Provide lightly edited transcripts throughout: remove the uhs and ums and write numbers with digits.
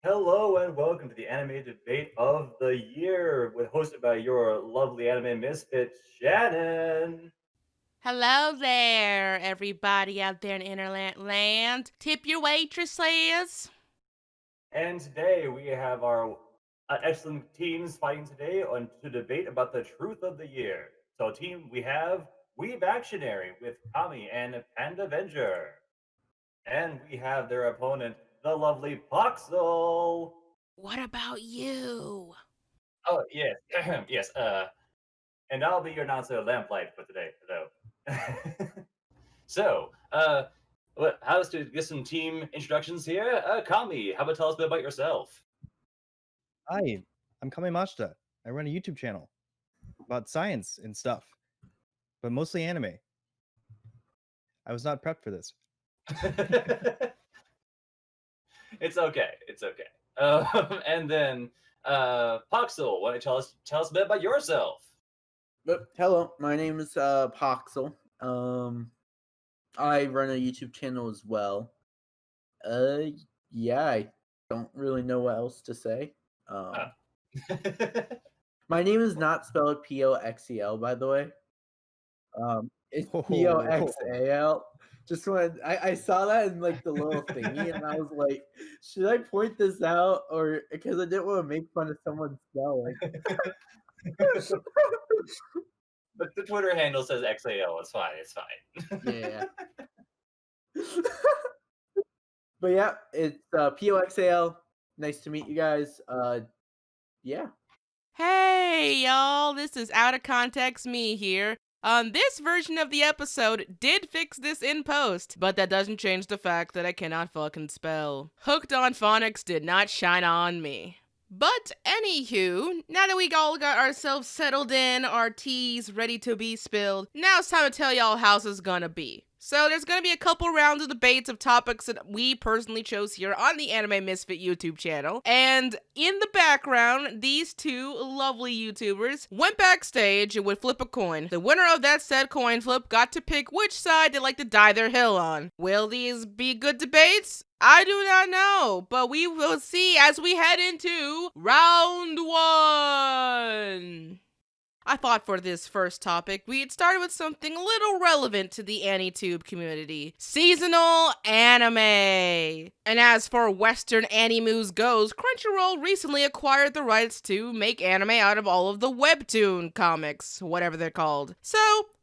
Hello and welcome to the anime debate of the year, hosted by your lovely anime misfit Shannon. Hello there, everybody out there in Internet land. Tip your waitresses. And today we have our excellent teams fighting today to debate about the truth of the year. So, team, we have Weeb Actionary with Kami and Panda Avenger, and we have their opponent, the lovely Poxel. What about you? Oh yes, yes. And I'll be your announcer, Lamplight, for today, though. So, how's to get some team introductions here? Kami, how about tell us a bit about yourself? Hi, I'm Kamimashita. I run a YouTube channel about science and stuff, but mostly anime. I was not prepped for this. It's okay. It's okay. And then, Poxel, why don't you tell us a bit about yourself? Hello, my name is Poxel. I run a YouTube channel as well. Uh, yeah, I don't really know what else to say. Uh, My name is not spelled Poxel, by the way. It's Poxal. Just when I saw that in like the little thingy, and I was like, should I point this out, or because I didn't want to make fun of someone's spelling. but the Twitter handle says XAL. It's fine. It's fine. Yeah. But yeah, it's Poxal. Nice to meet you guys. Yeah. Hey, y'all, this is Out of Context Me here. This version of the episode did fix this in post, but that doesn't change the fact that I cannot fucking spell. Hooked on phonics did not shine on me. But anywho, now that we all got ourselves settled in, our teas ready to be spilled, now it's time to tell y'all how this is gonna be. So there's gonna be a couple rounds of debates of topics that we personally chose here on the Anime Misfit YouTube channel. And in the background, these two lovely YouTubers went backstage and would flip a coin. The winner of that said coin flip got to pick which side they'd like to die their hill on. Will these be good debates? I do not know, but we will see as we head into round one. I thought for this first topic, we'd started with something a little relevant to the AniTube community. Seasonal anime. And as for Western animus goes, Crunchyroll recently acquired the rights to make anime out of all of the Webtoon comics, whatever they're called. So,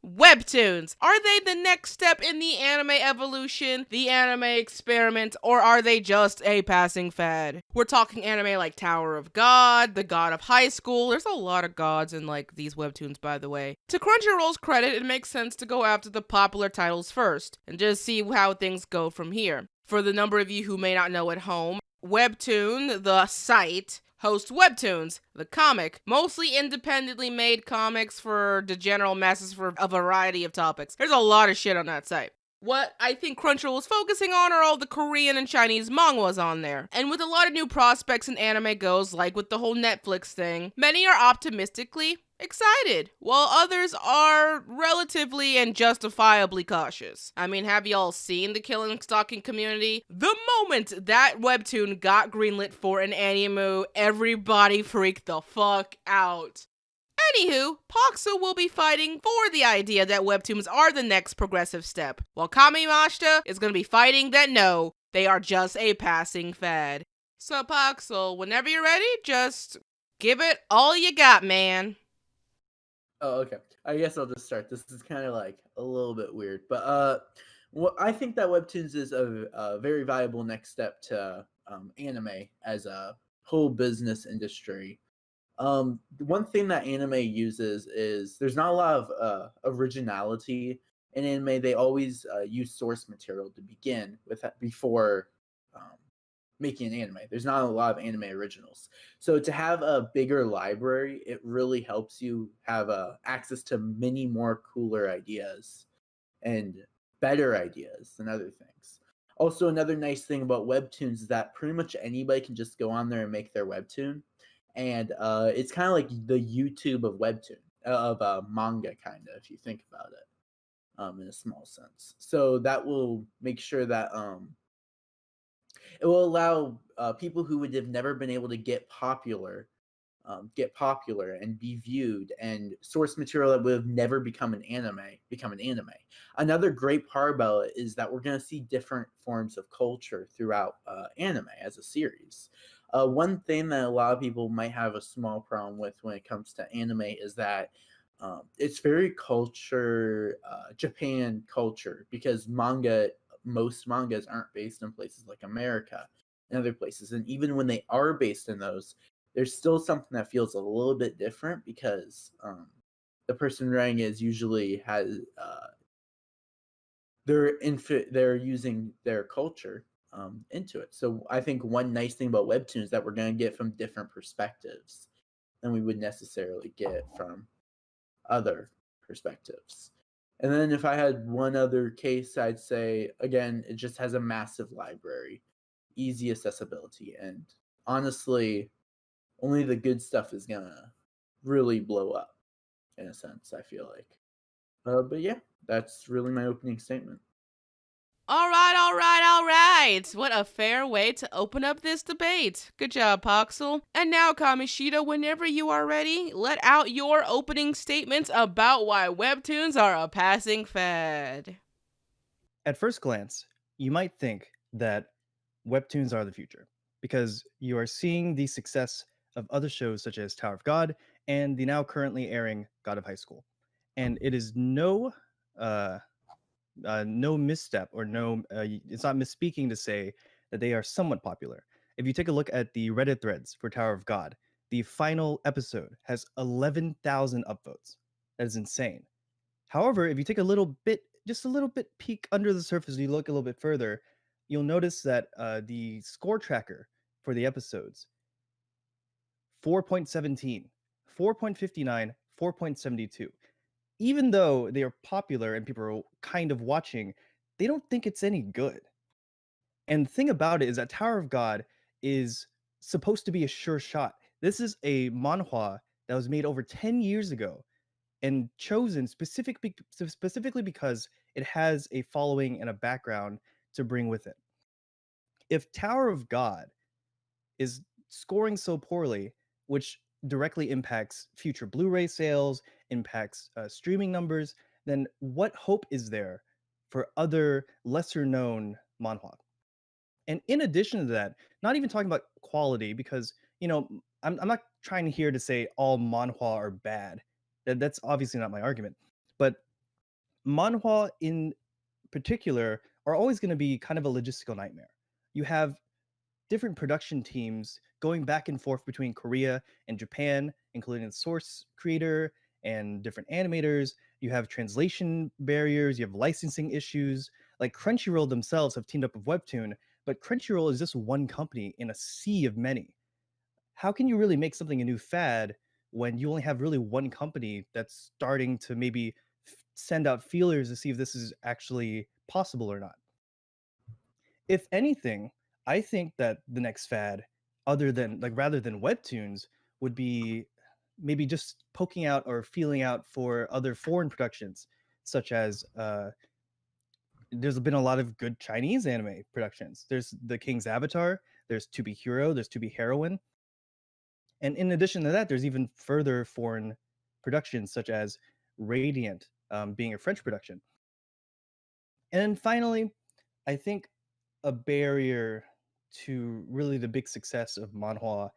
Webtoons, are they the next step in the anime evolution, the anime experiment, or are they just a passing fad? We're talking anime like Tower of God, The God of High School. There's a lot of gods in like these webtoons, by the way. To Crunchyroll's credit, it makes sense to go after the popular titles first and just see how things go from here. For the number of you who may not know at home, Webtoon, the site, hosts Webtoons, the comic, mostly independently made comics for the general masses for a variety of topics. There's a lot of shit on that site. What I think Crunchyroll is focusing on are all the Korean and Chinese manhwas on there. And with a lot of new prospects in anime goes, like with the whole Netflix thing, many are optimistically excited, while others are relatively and justifiably cautious. I mean, have y'all seen the Killing Stalking Community? The moment that webtoon got greenlit for an anime, everybody freaked the fuck out. Anywho, Poxel will be fighting for the idea that webtoons are the next progressive step, while Kamimashita is going to be fighting that no, they are just a passing fad. So Poxel, whenever you're ready, just give it all you got, man. Oh, okay. I guess I'll just start. This is kind of like a little bit weird, but I think that Webtoons is a very viable next step to anime as a whole business industry. One thing that anime uses is there's not a lot of originality in anime. They always use source material to begin with before um, making an anime. There's not a lot of anime originals. So to have a bigger library, it really helps you have access to many more cooler ideas and better ideas and other things. Also, another nice thing about webtoons is that pretty much anybody can just go on there and make their webtoon, and it's kind of like the YouTube of webtoon of manga, kind of if you think about it, in a small sense. So that will make sure that it will allow people who would have never been able to get popular and be viewed, and source material that would have never become an anime. Another great part about it is that we're going to see different forms of culture throughout anime as a series. One thing that a lot of people might have a small problem with when it comes to anime is that it's very Japan culture, because most mangas aren't based in places like America and other places. And even when they are based in those, there's still something that feels a little bit different, because the person writing is usually has they're using their culture into it. So I think one nice thing about Webtoons is that we're going to get from different perspectives than we would necessarily get from other perspectives. And then if I had one other case, I'd say, again, it just has a massive library, easy accessibility, and honestly, only the good stuff is gonna really blow up, in a sense, I feel like. But yeah, that's really my opening statement. All right, all right, all right. What a fair way to open up this debate. Good job, Poxel. And now, Kamishita, whenever you are ready, let out your opening statements about why webtoons are a passing fad. At first glance, you might think that webtoons are the future because you are seeing the success of other shows such as Tower of God and the now currently airing God of High School. And it is no misstep or it's not misspeaking to say that they are somewhat popular. If you take a look at the Reddit threads for Tower of God, the final episode has 11,000 upvotes. That is insane. However, if you take just a little bit peek under the surface, and you look a little bit further, you'll notice that the score tracker for the episodes 4.17, 4.59, 4.72. Even though they are popular and people are kind of watching, they don't think it's any good. And the thing about it is that Tower of God is supposed to be a sure shot. This is a manhwa that was made over 10 years ago and chosen specifically because it has a following and a background to bring with it. If Tower of God is scoring so poorly, which directly impacts future Blu-ray sales, impacts streaming numbers, then what hope is there for other lesser-known manhwa? And in addition to that, not even talking about quality, because I'm not trying here to say all manhwa are bad. That's obviously not my argument. But manhwa in particular are always going to be kind of a logistical nightmare. You have different production teams going back and forth between Korea and Japan, including the source creator and different animators. You have translation barriers, you have licensing issues. Like Crunchyroll themselves have teamed up with Webtoon, but Crunchyroll is just one company in a sea of many. How can you really make something a new fad when you only have really one company that's starting to maybe send out feelers to see if this is actually possible or not? If anything, I think that the next fad, rather than webtoons, would be maybe just poking out or feeling out for other foreign productions, such as there's been a lot of good Chinese anime productions. There's The King's Avatar, there's To Be Hero, there's To Be Heroine. And in addition to that, there's even further foreign productions such as Radiant, being a French production. And then finally, I think a barrier to really the big success of manhwa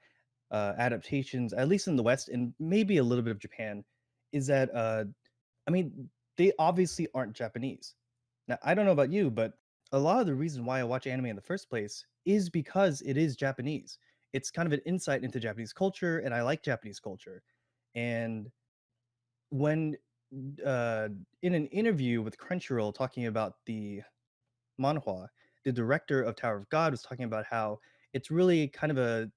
adaptations, at least in the West and maybe a little bit of Japan, is that I mean, they obviously aren't Japanese. Now, I don't know about you, but a lot of the reason why I watch anime in the first place is because it is Japanese. It's kind of an insight into Japanese culture, and I like Japanese culture. And when in an interview with Crunchyroll talking about the manhwa, the director of Tower of God was talking about how it's really kind of a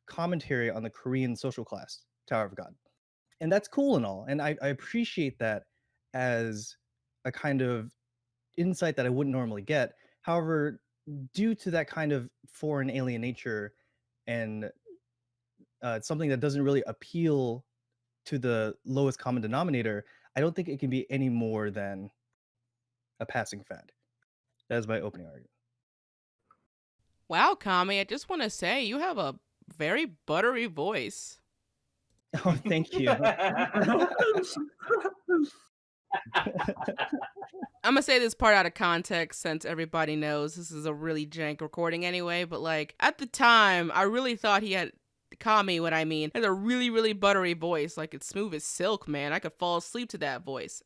commentary on the Korean social class, Tower of God. And that's cool and all. And I appreciate that as a kind of insight that I wouldn't normally get. However, due to that kind of foreign alien nature and something that doesn't really appeal to the lowest common denominator, I don't think it can be any more than a passing fad. That is my opening argument. Wow, Kami, I just want to say you have a very buttery voice. Oh, thank you. I'm gonna say this part out of context since everybody knows this is a really jank recording anyway, but like at the time, I really thought he had Kami, what I mean, has a really, really buttery voice. Like it's smooth as silk, man. I could fall asleep to that voice.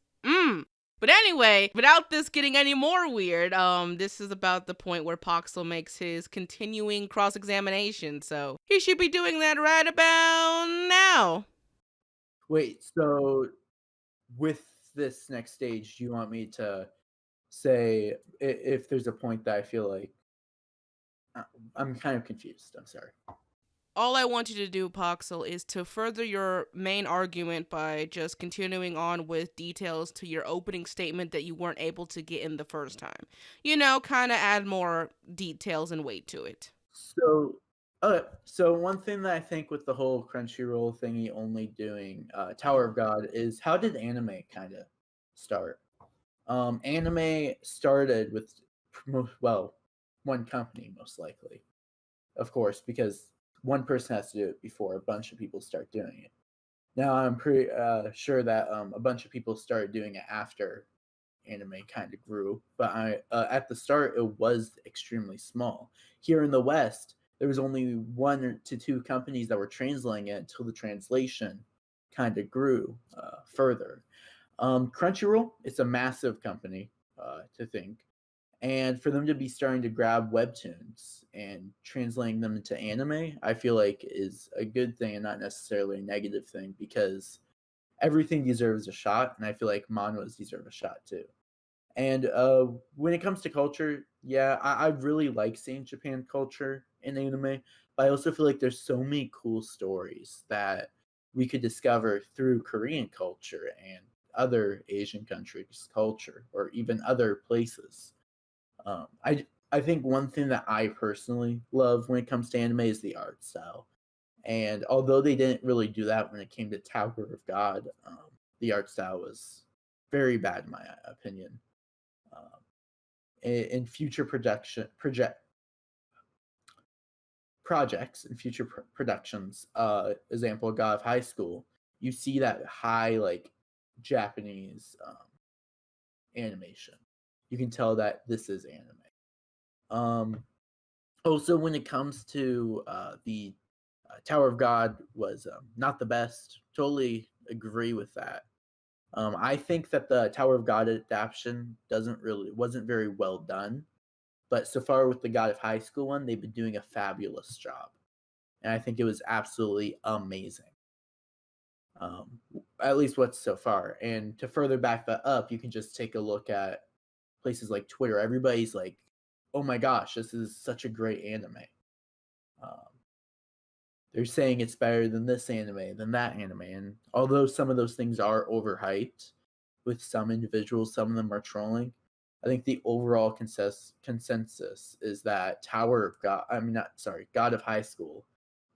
But anyway, without this getting any more weird, this is about the point where Poxel makes his continuing cross-examination, so he should be doing that right about now. Wait, so with this next stage, do you want me to say if there's a point that I feel like uh, I'm kind of confused? I'm sorry. All I want you to do, Poxel, is to further your main argument by just continuing on with details to your opening statement that you weren't able to get in the first time. You know, kind of add more details and weight to it. So one thing that I think with the whole Crunchyroll thingy only doing Tower of God is how did anime kind of start? Anime started with well, one company most likely, of course, because one person has to do it before a bunch of people start doing it. Now I'm pretty sure that a bunch of people started doing it after anime kind of grew, but at the start it was extremely small. Here in the West, there was only one to two companies that were translating it until the translation kind of grew further. Crunchyroll, it's a massive company to think, and for them to be starting to grab webtoons and translating them into anime, I feel like is a good thing and not necessarily a negative thing because everything deserves a shot, and I feel like manhwas deserve a shot too. And when it comes to culture, yeah, I really like seeing Japan culture in anime, but I also feel like there's so many cool stories that we could discover through Korean culture and other Asian countries' culture, or even other places. I think one thing that I personally love when it comes to anime is the art style. And although they didn't really do that when it came to Tower of God, the art style was very bad in my opinion. Um, in future projects and future productions, example, God of High School, you see that high like Japanese animation. You can tell that this is anime. Um, Also, when it comes to the Tower of God was not the best. Totally agree with that. I think that the Tower of God adaptation wasn't very well done, but so far with the God of High School one, they've been doing a fabulous job, and I think it was absolutely amazing. Um, at least what's so far. And to further back that up, you can just take a look at places like Twitter. Everybody's like, "Oh my gosh, this is such a great anime." Um, they're saying it's better than this anime, than that anime. And although some of those things are overhyped with some individuals, some of them are trolling. I think the overall consensus is that Tower of God, I mean, not sorry, God of High School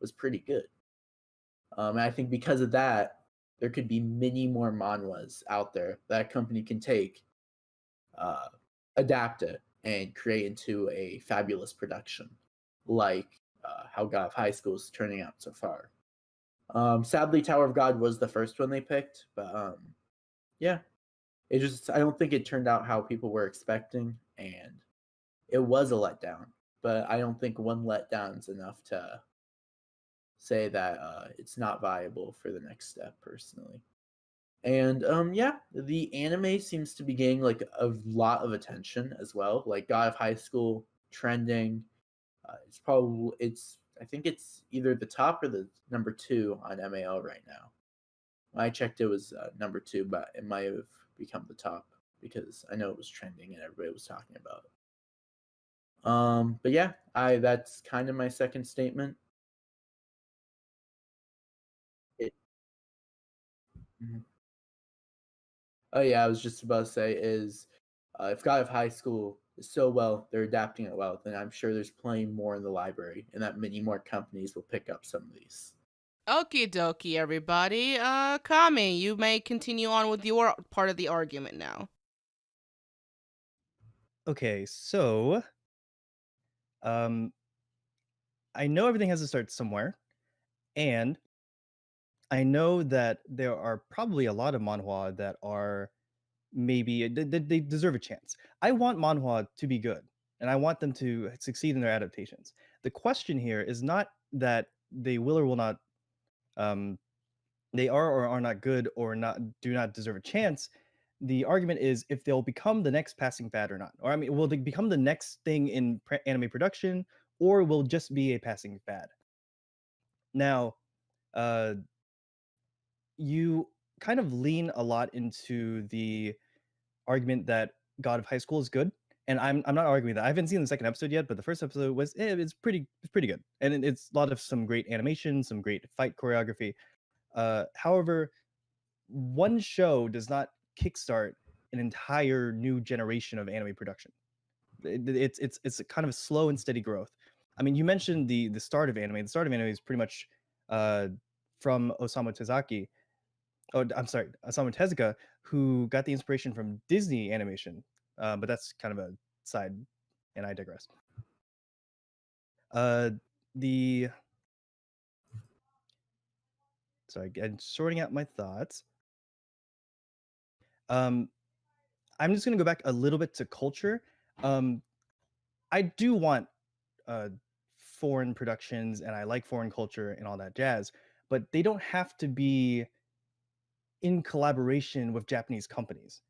was pretty good. And I think because of that, there could be many more manhwas out there that company can take, uh, adapt it, and create into a fabulous production, like how God of High School is turning out so far. Sadly, Tower of God was the first one they picked, but yeah, I don't think it turned out how people were expecting, and it was a letdown. But I don't think one letdown is enough to say that it's not viable for the next step, personally. And yeah, the anime seems to be getting like a lot of attention as well. Like God of High School trending. It's I think it's either the top or the number two on MAL right now. When I checked, it was number two, but it might have become the top because I know it was trending and everybody was talking about it. But yeah, I that's kind of my second statement. It, Mhm. Oh yeah, I was just about to say is if God of High School is so well, they're adapting it well, then I'm sure there's plenty more in the library, and that many more companies will pick up some of these. Okie dokie, everybody. Kami, you may continue on with your part of the argument now. Okay, so um I know everything has to start somewhere, and I know that there are probably a lot of manhwa that are maybe they deserve a chance. I want manhwa to be good, and I want them to succeed in their adaptations. The question here is not that they will or will not, um, they are or are not good or not do not deserve a chance. The argument is if they'll become the next passing fad or not, or I mean, will they become the next thing in anime production, or will just be a passing fad? Now, uh, you kind of lean a lot into the argument that God of High School is good, and I'm not arguing that. I haven't seen the second episode yet, but the first episode was it's pretty good, and it's a lot of some great animation, some great fight choreography. However, one show does not kickstart an entire new generation of anime production. It's a kind of a slow and steady growth. I mean, you mentioned the start of anime. The start of anime is pretty much uh, from Osamu Tezuka. Oh, I'm sorry, Osamu Tezuka, who got the inspiration from Disney animation. But that's kind of a side, and I digress. Uh, the sorry, I'm sorting out my thoughts. I'm just gonna go back a little bit to culture. I do want uh, foreign productions, and I like foreign culture and all that jazz, but they don't have to be in collaboration with Japanese companies.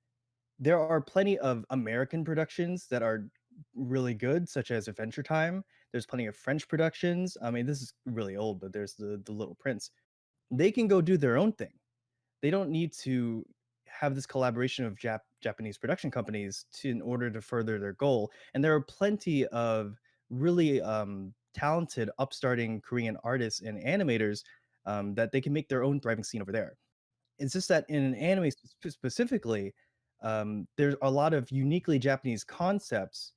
There are plenty of American productions that are really good, such as Adventure Time. There's plenty of French productions. I mean, this is really old, but there's the Little Prince. They can go do their own thing. They don't need to have this collaboration of Japanese production companies in order to further their goal. And there are plenty of really talented, upstarting Korean artists and animators that they can make their own thriving scene over there. It's just that in an anime specifically, there's a lot of uniquely Japanese concepts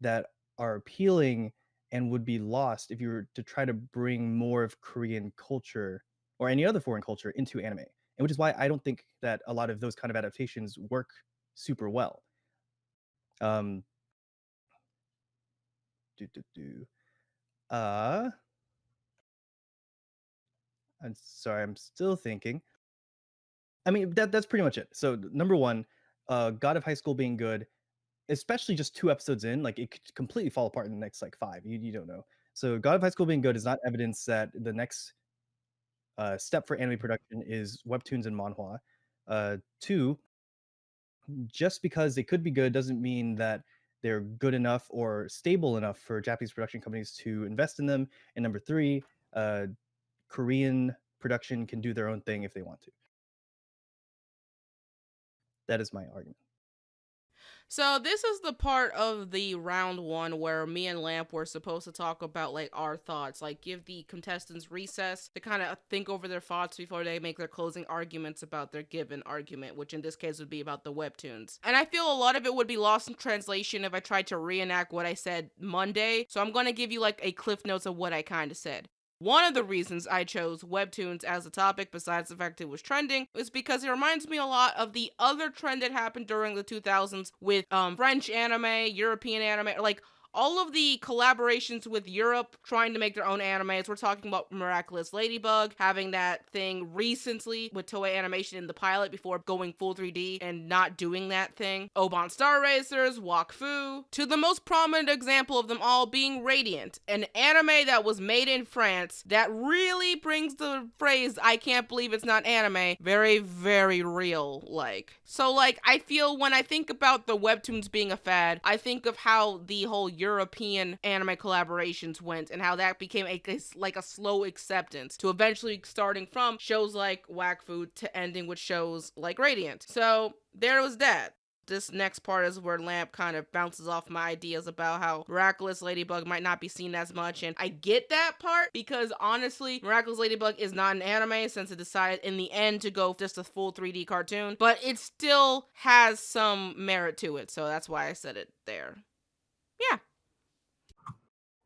that are appealing and would be lost if you were to try to bring more of Korean culture or any other foreign culture into anime. And which is why I don't think that a lot of those kind of adaptations work super well. Um, do, do, do. Uh, I'm sorry, I'm still thinking. I mean, that's pretty much it. So number one, God of High School being good, especially just 2 episodes in, like, it could completely fall apart in the next, like, 5. You don't know. So God of High School being good is not evidence that the next, step for anime production is webtoons and manhwa. 2, just because they could be good doesn't mean that they're good enough or stable enough for Japanese production companies to invest in them. And number 3, Korean production can do their own thing if they want to. That is my argument. So this is the part of the round one where me and Lamp were supposed to talk about like our thoughts, like give the contestants recess to kind of think over their thoughts before they make their closing arguments about their given argument, which in this case would be about the webtoons. And I feel a lot of it would be lost in translation if I tried to reenact what I said Monday. So I'm going to give you like a cliff notes of what I kind of said. One of the reasons I chose webtoons as a topic, besides the fact it was trending, is because it reminds me a lot of the other trend that happened during the 2000s with French anime, European anime, like all of the collaborations with Europe trying to make their own animes. We're talking about Miraculous Ladybug having that thing recently with Toei Animation in the pilot before going full 3D and not doing that thing. Oban Star Racers, Wakfu, to the most prominent example of them all being Radiant, an anime that was made in France that really brings the phrase "I can't believe it's not anime" very, very real like. So like I feel when I think about the webtoons being a fad, I think of how the whole European anime collaborations went and how that became a slow acceptance to eventually starting from shows like Wakfu to ending with shows like Radiant. So there was that. This next part is where Lamp kind of bounces off my ideas about how Miraculous Ladybug might not be seen as much, and I get that part because honestly, Miraculous Ladybug is not an anime since it decided in the end to go just a full 3D cartoon, but it still has some merit to it, so that's why I said it there. Yeah.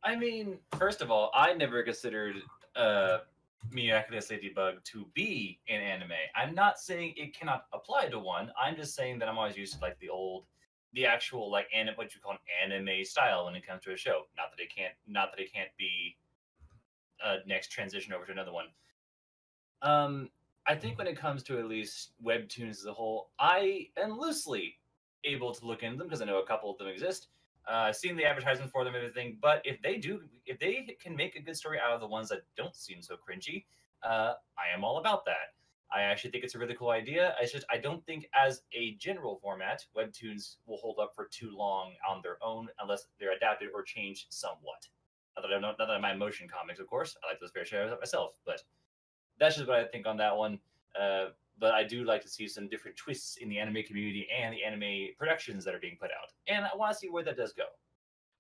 I mean, first of all, I never considered Miraculous Ladybug to be an anime. I'm not saying it cannot apply to one. I'm just saying that I'm always used to like the actual like what you call an anime style when it comes to a show. Not that it can't be next transition over to another one. Um, I think when it comes to at least webtoons as a whole, I am loosely able to look into them because I know a couple of them exist. Seen the advertisements for them and everything, but if they can make a good story out of the ones that don't seem so cringy, I am all about that. I actually think it's a really cool idea. It's just I don't think, as a general format, webtoons will hold up for too long on their own unless they're adapted or changed somewhat. Not that I'm my motion comics, of course. I like those fair share of it myself, but that's just what I think on that one. But I do like to see some different twists in the anime community and the anime productions that are being put out, and I want to see where that does go.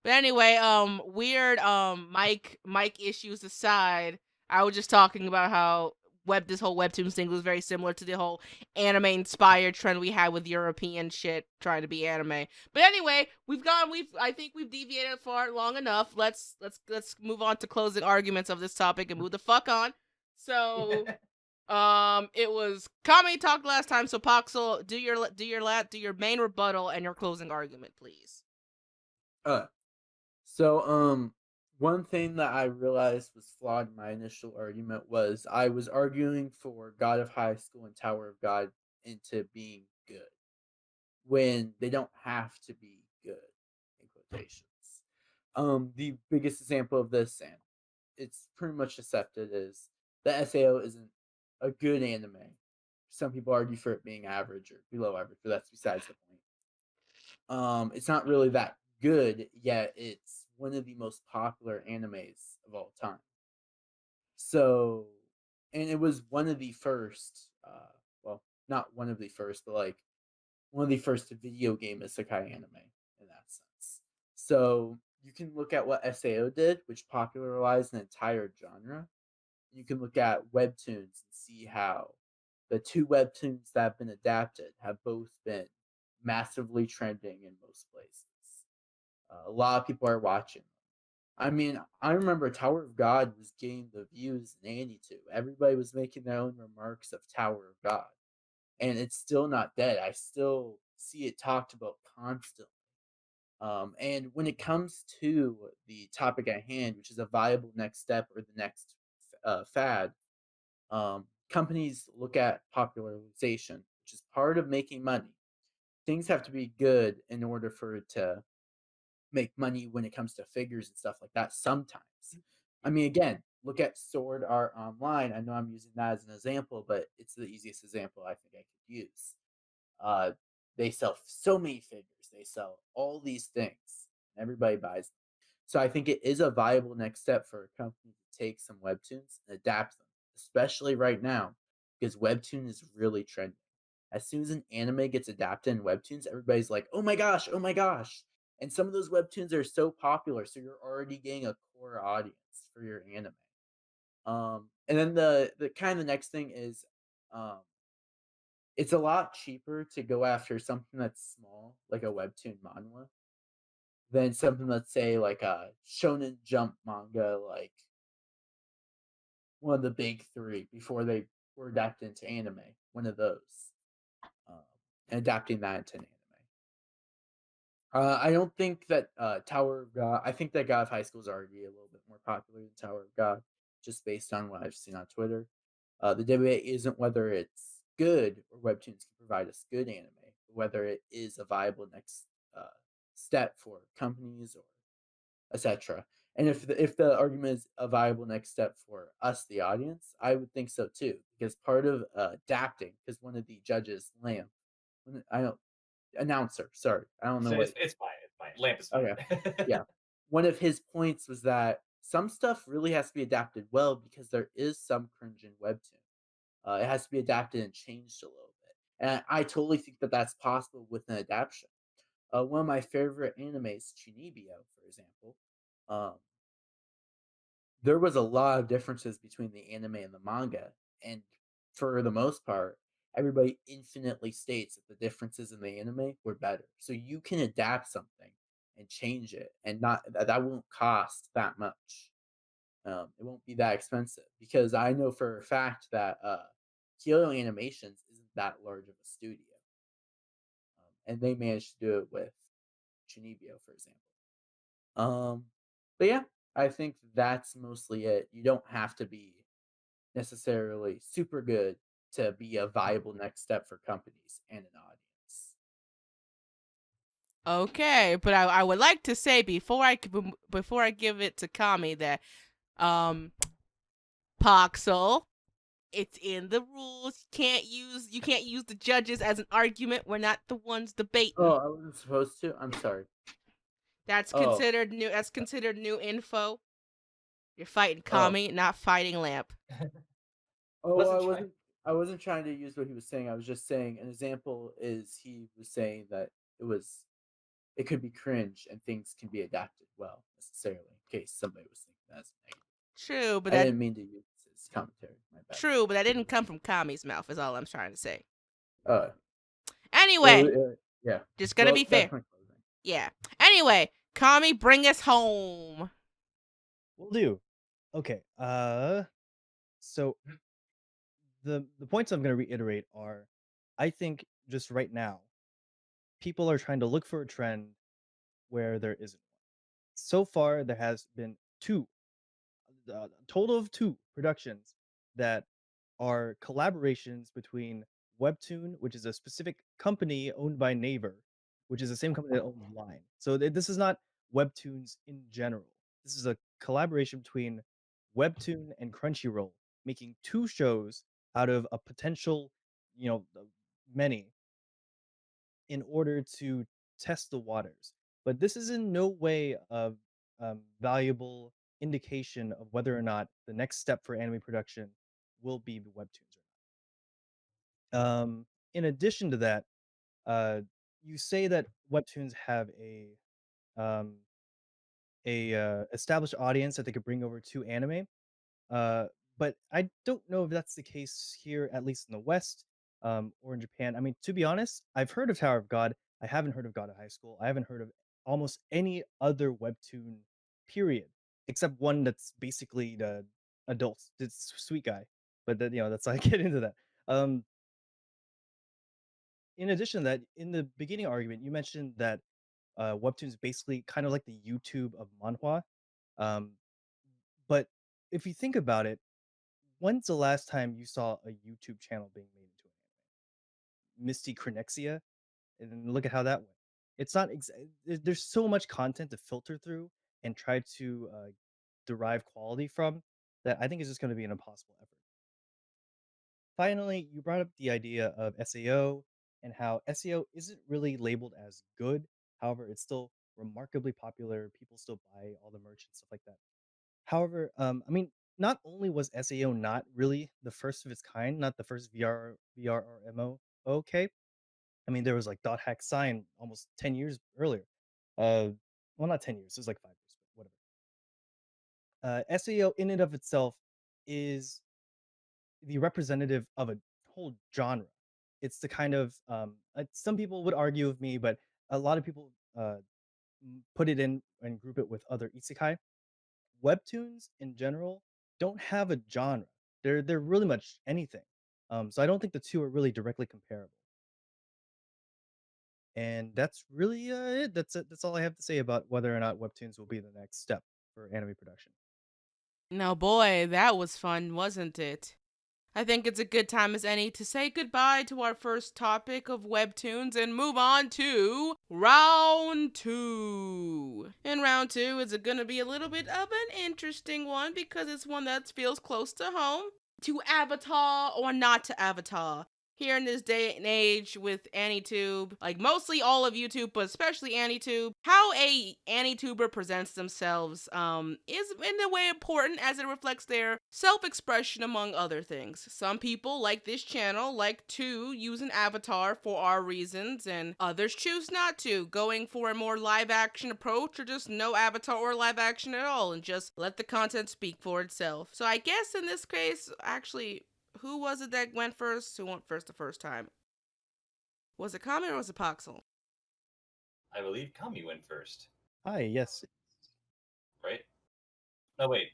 But anyway, weird mic issues aside, I was just talking about how this whole webtoons thing was very similar to the whole anime inspired trend we had with European shit trying to be anime. But anyway, I think we've deviated far long enough. Let's move on to closing arguments of this topic and move the fuck on. So it was Kami talked last time, so Poxel, do your main rebuttal and your closing argument, please. So one thing that I realized was flawed in my initial argument was I was arguing for God of High School and Tower of God into being good when they don't have to be good in quotations. The biggest example of this, and it's pretty much accepted, is the SAO isn't a good anime. Some people argue for it being average or below average, but that's besides the point. It's not really that good, yet it's one of the most popular animes of all time. So, and it was one of the first, well, not one of the first, but like one of the first video game isekai anime in that sense. So you can look at what SAO did, which popularized an entire genre. You can look at webtoons and see how the two webtoons that have been adapted have both been massively trending in most places. A lot of people are watching. I mean, I remember Tower of God was getting the views in Anituber. Everybody was making their own remarks of Tower of God, and it's still not dead. I still see it talked about constantly. And when it comes to the topic at hand, which is a viable next step or the next fad, companies look at popularization, which is part of making money. Things have to be good in order for it to make money when it comes to figures and stuff like that sometimes. I mean, again, look at Sword Art Online. I know I'm using that as an example, but it's the easiest example I think I could use. Uh, they sell so many figures. They sell all these things. Everybody buys them. So I think it is a viable next step for a company to take some webtoons and adapt them, especially right now, because webtoon is really trending. As soon as an anime gets adapted in webtoons, everybody's like, "Oh my gosh, oh my gosh!" And some of those webtoons are so popular, so you're already getting a core audience for your anime. And then the kind of the next thing is, um, it's a lot cheaper to go after something that's small, like a webtoon manhwa, than something, let's say, like a Shonen Jump manga, like one of the big three before they were adapted into anime. One of those, um, and adapting that into an anime. I don't think that Tower of God. I think that God of High School is already a little bit more popular than Tower of God, just based on what I've seen on Twitter. The debate isn't whether it's good or webtoons can provide us good anime, but whether it is a viable next uh, step for companies or etc. And if the argument is a viable next step for us, the audience, I would think so too, because part of adapting, because one of the judges, Lamb, I don't announcer, sorry, I don't know So what. it's fine. It's fine. Lamp is Okay, fine. yeah, one of his points was that some stuff really has to be adapted well because there is some cringe in webtoon. It has to be adapted and changed a little bit, and I totally think that that's possible with an adaptation. One of my favorite animes, Chunibyo, for example, um, there was a lot of differences between the anime and the manga, and for the most part, everybody infinitely states that the differences in the anime were better. So you can adapt something and change it, and not that won't cost that much. It won't be that expensive because I know for a fact that Kyoto Animations isn't that large of a studio, and they managed to do it with Chunibyo, for example. Um, but yeah, I think that's mostly it. You don't have to be necessarily super good to be a viable next step for companies and an audience. Okay, but I would like to say before I give it to Kami that um Poxel, it's in the rules. You can't use the judges as an argument. We're not the ones debating. Oh, I wasn't supposed to. I'm sorry. That's Oh, considered new. That's considered new info. You're fighting oh, Kami, not fighting Lamp. oh. Wasn't trying. I wasn't trying to use what he was saying. I was just saying an example is he was saying that it was it could be cringe and things can be adapted well necessarily in case somebody was thinking that's negative. True, but I that didn't mean to use his commentary. My bad. true, but that didn't come from Kami's mouth. Is all I'm trying to say. Uh, well, Anyway, yeah. just gonna Well, be that's fair. my closing. Yeah. Anyway, Kami, bring us home. Will do. Okay. So the points I'm going to reiterate are, I think just right now, people are trying to look for a trend where there isn't one. So far, there has been two, a total of two productions that are collaborations between Webtoon, which is a specific company owned by Naver, which is the same company that owns Line. So this is not Webtoons in general. This is a collaboration between Webtoon and Crunchyroll, making two shows out of a potential, many, in order to test the waters. But this is in no way a valuable indication of whether or not the next step for anime production will be the webtoons or not. In addition to that, uh, you say that webtoons have um, a established audience that they could bring over to anime. Uh, but I don't know if that's the case here, at least in the West, or in Japan. I mean, to be honest, I've heard of Tower of God. I haven't heard of God of High School. I haven't heard of almost any other webtoon, period, except one that's basically the adults. It's Sweet Guy, but then that's I get into that. Um, in addition to that, in the beginning argument, you mentioned that webtoons basically kind of like the YouTube of manhwa. Um, but if you think about it, when's the last time you saw a YouTube channel being made into an anime? Misty Crenexia, and then look at how that went. It's not. There's so much content to filter through and try to derive quality from that I think is just going to be an impossible effort. Finally, you brought up the idea of SAO and how SAO isn't really labeled as good. However, it's still remarkably popular. People still buy all the merch and stuff like that. However, I mean, not only was SAO not really the first of its kind, not the first VR or MO. Okay, I mean there was like Dot Hack Sign almost 10 years earlier. Uh, well, not 10 years. It was like 5 years, but whatever. SAO in and of itself is the representative of a whole genre. It's the kind of some people would argue with me, but a lot of people put it in and group it with other isekai. Webtoons in general don't have a genre. They're really much anything. So I don't think the two are really directly comparable. And that's really it. That's it. That's all I have to say about whether or not webtoons will be the next step for anime production. Now, boy, that was fun, wasn't it? I think it's a good time as any to say goodbye to our first topic of webtoons and move on to round two. In round two, it's gonna be a little bit of an interesting one because it's one that feels close to home. To Avatar or not to Avatar? Here in this day and age with Anitube, like mostly all of YouTube, but especially Anitube, how a Anituber presents themselves is in a way important as it reflects their self-expression among other things. Some people like this channel like to use an avatar for our reasons, and others choose not to, going for a more live action approach or just no avatar or live action at all and just let the content speak for itself. So I guess in this case, actually, who was it that went first? Who went first the first time? Was it Kami or was it Poxel? I believe Kami went first, Hi, yes. right? No, wait.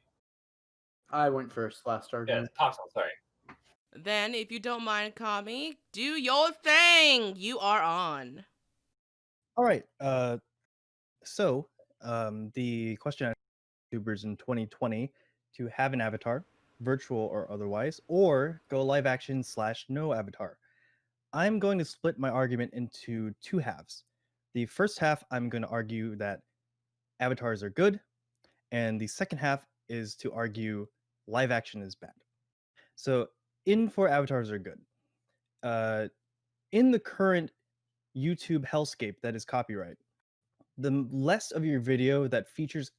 I went first last Yes, argument. Poxel, sorry. Then, if you don't mind, Kami, do your thing. You are on. All right. So the question YouTubers in 2020 to have an avatar, virtual or otherwise, or go live action / no avatar. I'm going to split my argument into two halves. The first half, I'm going to argue that avatars are good, and the second half is to argue live action is bad. So, in for avatars are good. Uh, in the current YouTube hellscape that is copyright, the less of your video that features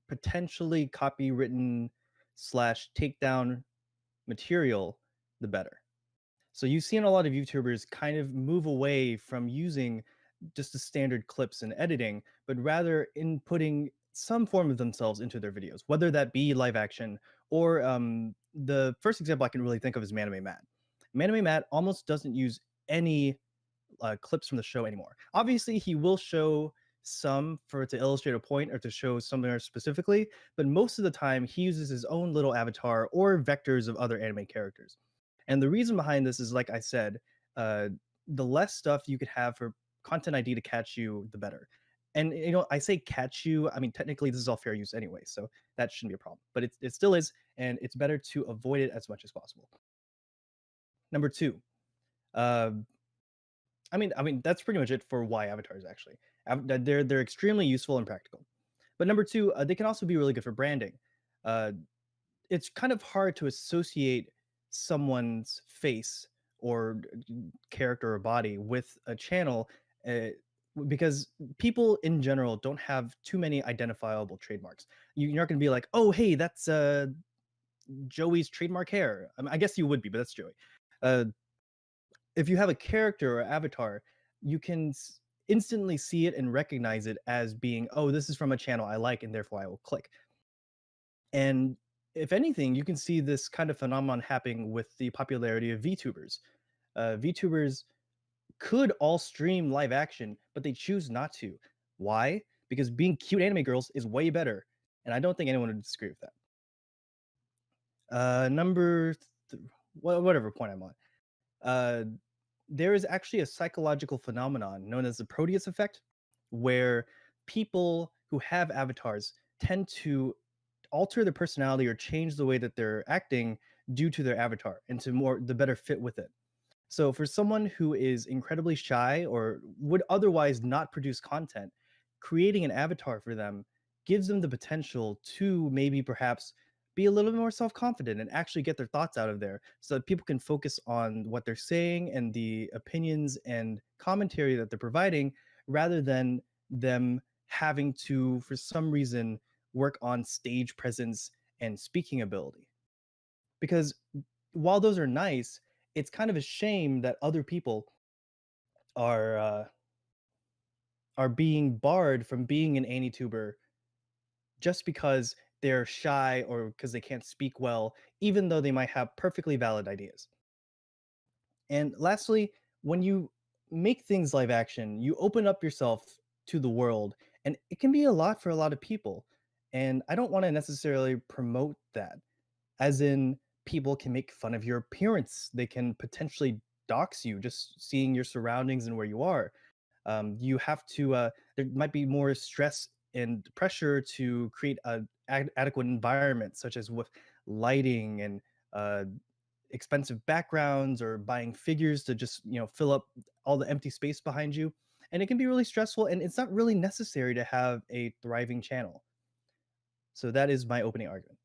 potentially copywritten / takedown material, the better. So you've seen a lot of YouTubers kind of move away from using just the standard clips and editing, but rather inputting some form of themselves into their videos, whether that be live action or the first example I can really think of is Manime Matt. Manime Matt almost doesn't use any clips from the show anymore. Obviously, he will show some for to illustrate a point or to show somewhere specifically, but most of the time he uses his own little avatar or vectors of other anime characters. And the reason behind this is, like I said, the less stuff you could have for content ID to catch you, the better. And I say catch you. I mean, technically, this is all fair use anyway, so that shouldn't be a problem. But it still is, and it's better to avoid it as much as possible. Number two, uh, I mean that's pretty much it for why avatars actually. They're extremely useful and practical. But number two, they can also be really good for branding. Uh, it's kind of hard to associate someone's face or character or body with a channel uh, because people in general don't have too many identifiable trademarks. You're not going to be like, oh, hey, that's Joey's trademark hair. I mean, I guess you would be, but that's Joey. Uh, if you have a character or avatar, you can instantly see it and recognize it as being, oh, this is from a channel I like, and therefore I will click. And if anything, you can see this kind of phenomenon happening with the popularity of VTubers. VTubers could all stream live action, but they choose not to. Why? Because being cute anime girls is way better, and I don't think anyone would disagree with that. Whatever point I'm on. There is actually a psychological phenomenon known as the Proteus effect, where people who have avatars tend to alter their personality or change the way that they're acting due to their avatar and to the better fit with it. So for someone who is incredibly shy or would otherwise not produce content, creating an avatar for them gives them the potential to maybe perhaps be a little bit more self-confident and actually get their thoughts out of there so that people can focus on what they're saying and the opinions and commentary that they're providing rather than them having to, for some reason, work on stage presence and speaking ability. Because while those are nice, it's kind of a shame that other people are being barred from being an Anituber just because they're shy or because they can't speak well, even though they might have perfectly valid ideas. And lastly, when you make things live action, you open up yourself to the world, and it can be a lot for a lot of people. And I don't want to necessarily promote that, as in people can make fun of your appearance. They can potentially dox you just seeing your surroundings and where you are. You have to, there might be more stress and pressure to create a adequate environment, such as with lighting and uh, expensive backgrounds or buying figures to just fill up all the empty space behind you. And it can be really stressful, and it's not really necessary to have a thriving channel. So that is my opening argument.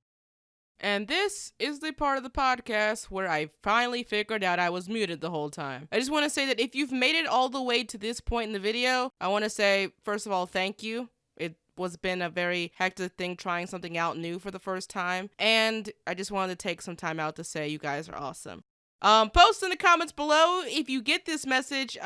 And this is the part of the podcast where I finally figured out I was muted the whole time. I just want to say that if you've made it all the way to this point in the video, I want to say, first of all, thank you. It was been a very hectic thing trying something out new for the first time. And I just wanted to take some time out to say you guys are awesome. Post in the comments below if you get this message,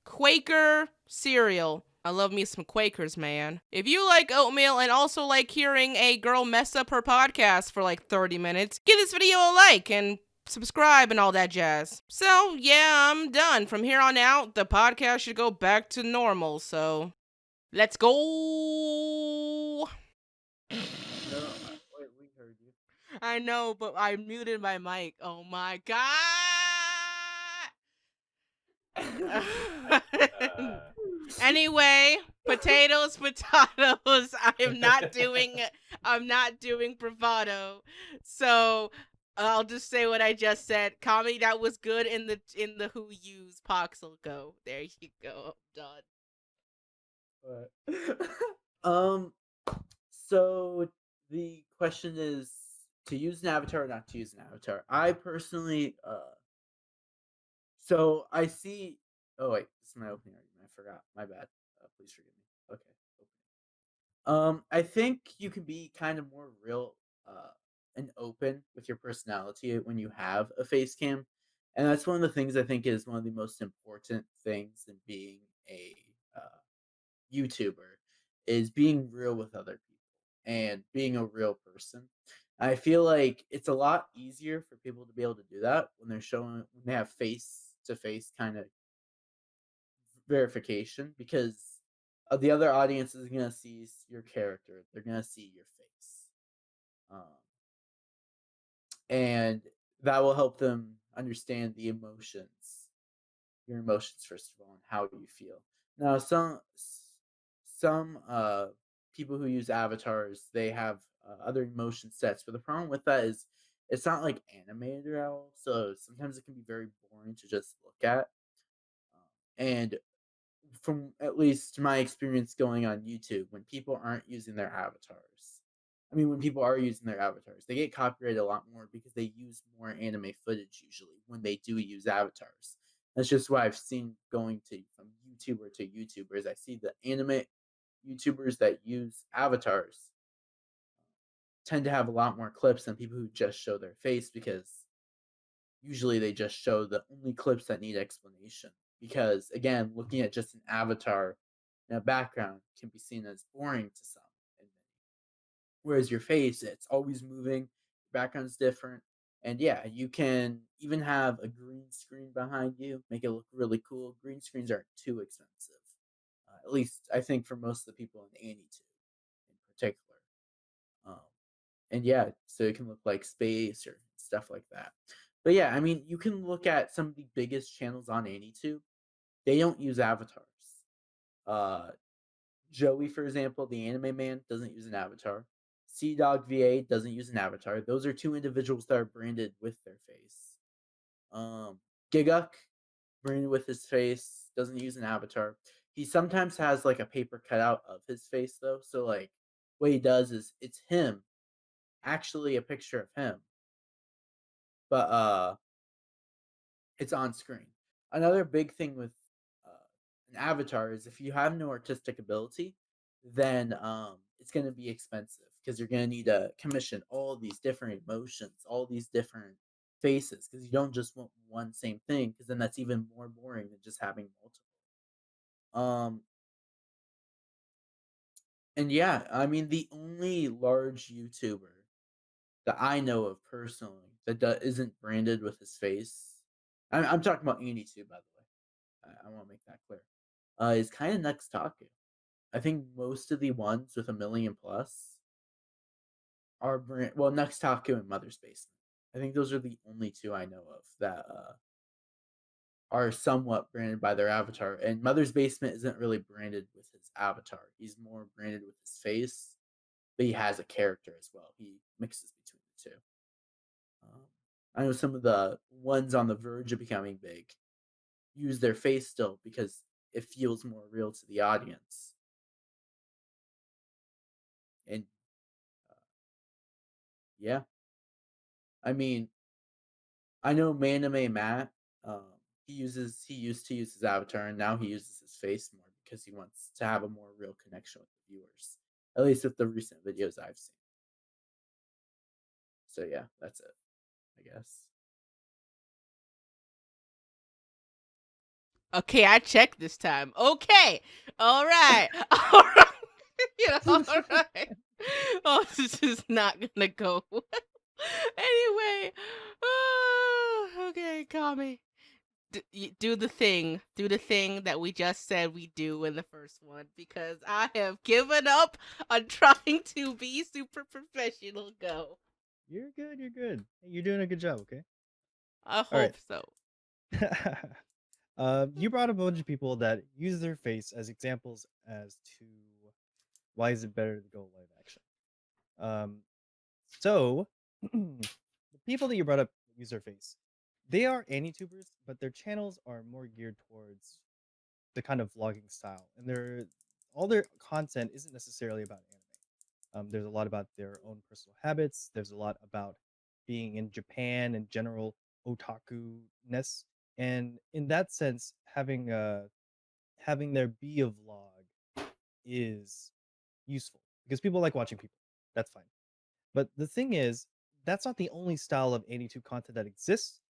Quaker cereal. I love me some Quakers, man. If you like oatmeal and also like hearing a girl mess up her podcast for like 30 minutes, give this video a like and subscribe and all that jazz. So, yeah, I'm done. From here on out, the podcast should go back to normal, so let's go. No, wait, we heard you. I know, but I muted my mic. Oh my god. Anyway, potatoes, potatoes. I'm not doing bravado. So I'll just say what I just said. Kami, that was good in the who use Poxel go. There you go. I'm done. um. So the question is to use an avatar or not to use an avatar. I personally, so I see. Oh wait, this is my opening argument. I forgot. My bad. Please forgive me. Okay. I think you can be kind of more real and open with your personality when you have a face cam, and that's one of the things I think is one of the most important things in being a YouTuber is being real with other people and being a real person. I feel like it's a lot easier for people to be able to do that when when they have face to face kind of verification because the other audience is gonna see your character. They're gonna see your face, um, and that will help them understand your emotions first of all, and how you feel. Now, some people who use avatars they have other emotion sets, but the problem with that is it's not like animated at all. So sometimes it can be very boring to just look at. And from at least my experience going on YouTube, when people aren't using their avatars, when people are using their avatars, they get copyrighted a lot more because they use more anime footage usually when they do use avatars. That's just why I've seen going to from YouTuber to YouTubers. I see the anime YouTubers that use avatars tend to have a lot more clips than people who just show their face because usually they just show the only clips that need explanation. Because again, looking at just an avatar in a background can be seen as boring to some. Whereas your face, it's always moving, background's different. And yeah, you can even have a green screen behind you, make it look really cool. Green screens aren't too expensive. At least I think for most of the people in Anituber in particular. Um, and yeah, so it can look like space or stuff like that. But yeah, you can look at some of the biggest channels on AnyTube. They don't use avatars. Uh, Joey, for example, the anime man, doesn't use an avatar. Sea Dog VA doesn't use an avatar. Those are two individuals that are branded with their face. Giguk, branded with his face, doesn't use an avatar. He sometimes has like a paper cutout of his face though. So like what he does is it's him, actually a picture of him, but it's on screen. Another big thing with an avatar is if you have no artistic ability, then it's going to be expensive because you're going to need to commission all these different emotions, all these different faces because you don't just want one same thing because then that's even more boring than just having multiple. Um, and yeah, the only large YouTuber that I know of personally that isn't branded with his face. I'm talking about YouTube, by the way. I want to make that clear. Is kind of Next Taku. I think most of the ones with 1 million plus are Next Taku and Mother's Basement. I think those are the only two I know of that are somewhat branded by their avatar. And Mother's Basement isn't really branded with his avatar. He's more branded with his face, but he has a character as well. He mixes between the two. I know some of the ones on the verge of becoming big use their face still because it feels more real to the audience. And yeah, I mean, I know Maname Matt. Um, he used to use his avatar, and now he uses his face more because he wants to have a more real connection with the viewers. At least with the recent videos I've seen. So yeah, that's it. I guess. Okay, I checked this time. Okay. All right. All right. All right. Oh, this is not gonna go well. Anyway. Okay, Kami. Do the thing. Do the thing that we just said we do in the first one because I have given up on trying to be super professional. Go. You're good. You're good. You're doing a good job. Okay. I All right. hope so. You brought up a bunch of people that use their face as examples as to why is it better to go live action. Um, so the people that you brought up that use their face, they are Anitubers, but their channels are more geared towards the kind of vlogging style, and all their content isn't necessarily about anime. There's a lot about their own personal habits. There's a lot about being in Japan and general otaku ness, and in that sense, having there be a vlog is useful because people like watching people. That's fine. But the thing is, that's not the only style of AnyTube content that exists,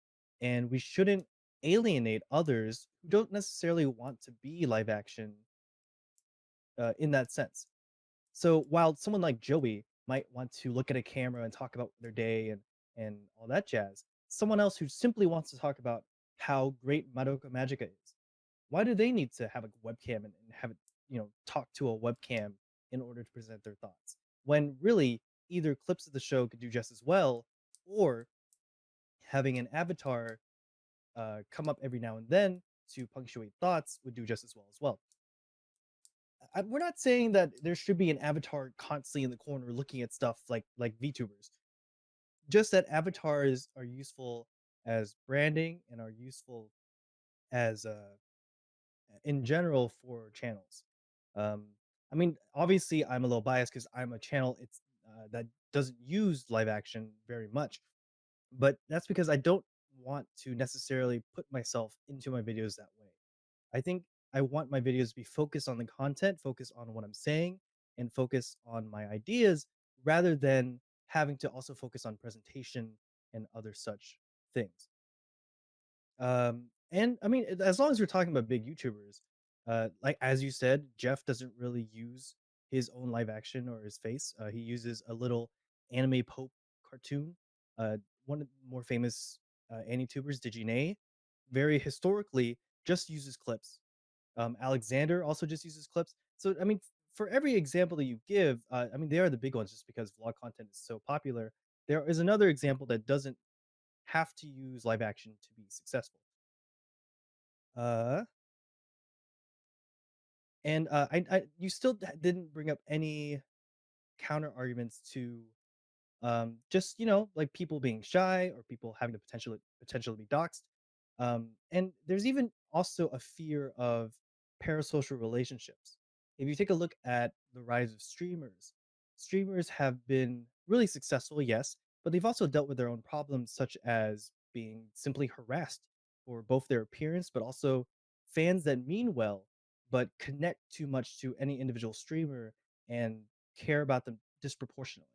and we shouldn't alienate others who don't necessarily want to be live action in that sense. So while someone like Joey might want to look at a camera and talk about their day and all that jazz, someone else who simply wants to talk about how great Madoka Magica is, why do they need to have a webcam and have it, talk to a webcam in order to present their thoughts? When really either clips of the show could do just as well, or having an avatar come up every now and then to punctuate thoughts would do just as well. We're not saying that there should be an avatar constantly in the corner looking at stuff like VTubers. Just that avatars are useful as branding and are useful as in general for channels. Um, I mean, obviously, I'm a little biased because I'm a channel that doesn't use live action very much, but that's because I don't want to necessarily put myself into my videos that way. I think I want my videos to be focused on the content, focus on what I'm saying, and focus on my ideas rather than having to also focus on presentation and other such things. And I mean, as long as we're talking about big YouTubers, like as you said, Jeff doesn't really use his own live action or his face. He uses a little anime Pope cartoon. One of the more famous Anitubers, Digine, very historically just uses clips. Alexander also just uses clips. So I mean, for every example that you give, I mean, they are the big ones just because vlog content is so popular. There is another example that doesn't have to use live action to be successful. Uh, and you still didn't bring up any counter arguments to just like people being shy or people having the potential to be doxxed. And there's even also a fear of parasocial relationships. If you take a look at the rise of streamers have been really successful, yes, but they've also dealt with their own problems, such as being simply harassed for both their appearance, but also fans that mean well, but connect too much to any individual streamer and care about them disproportionately.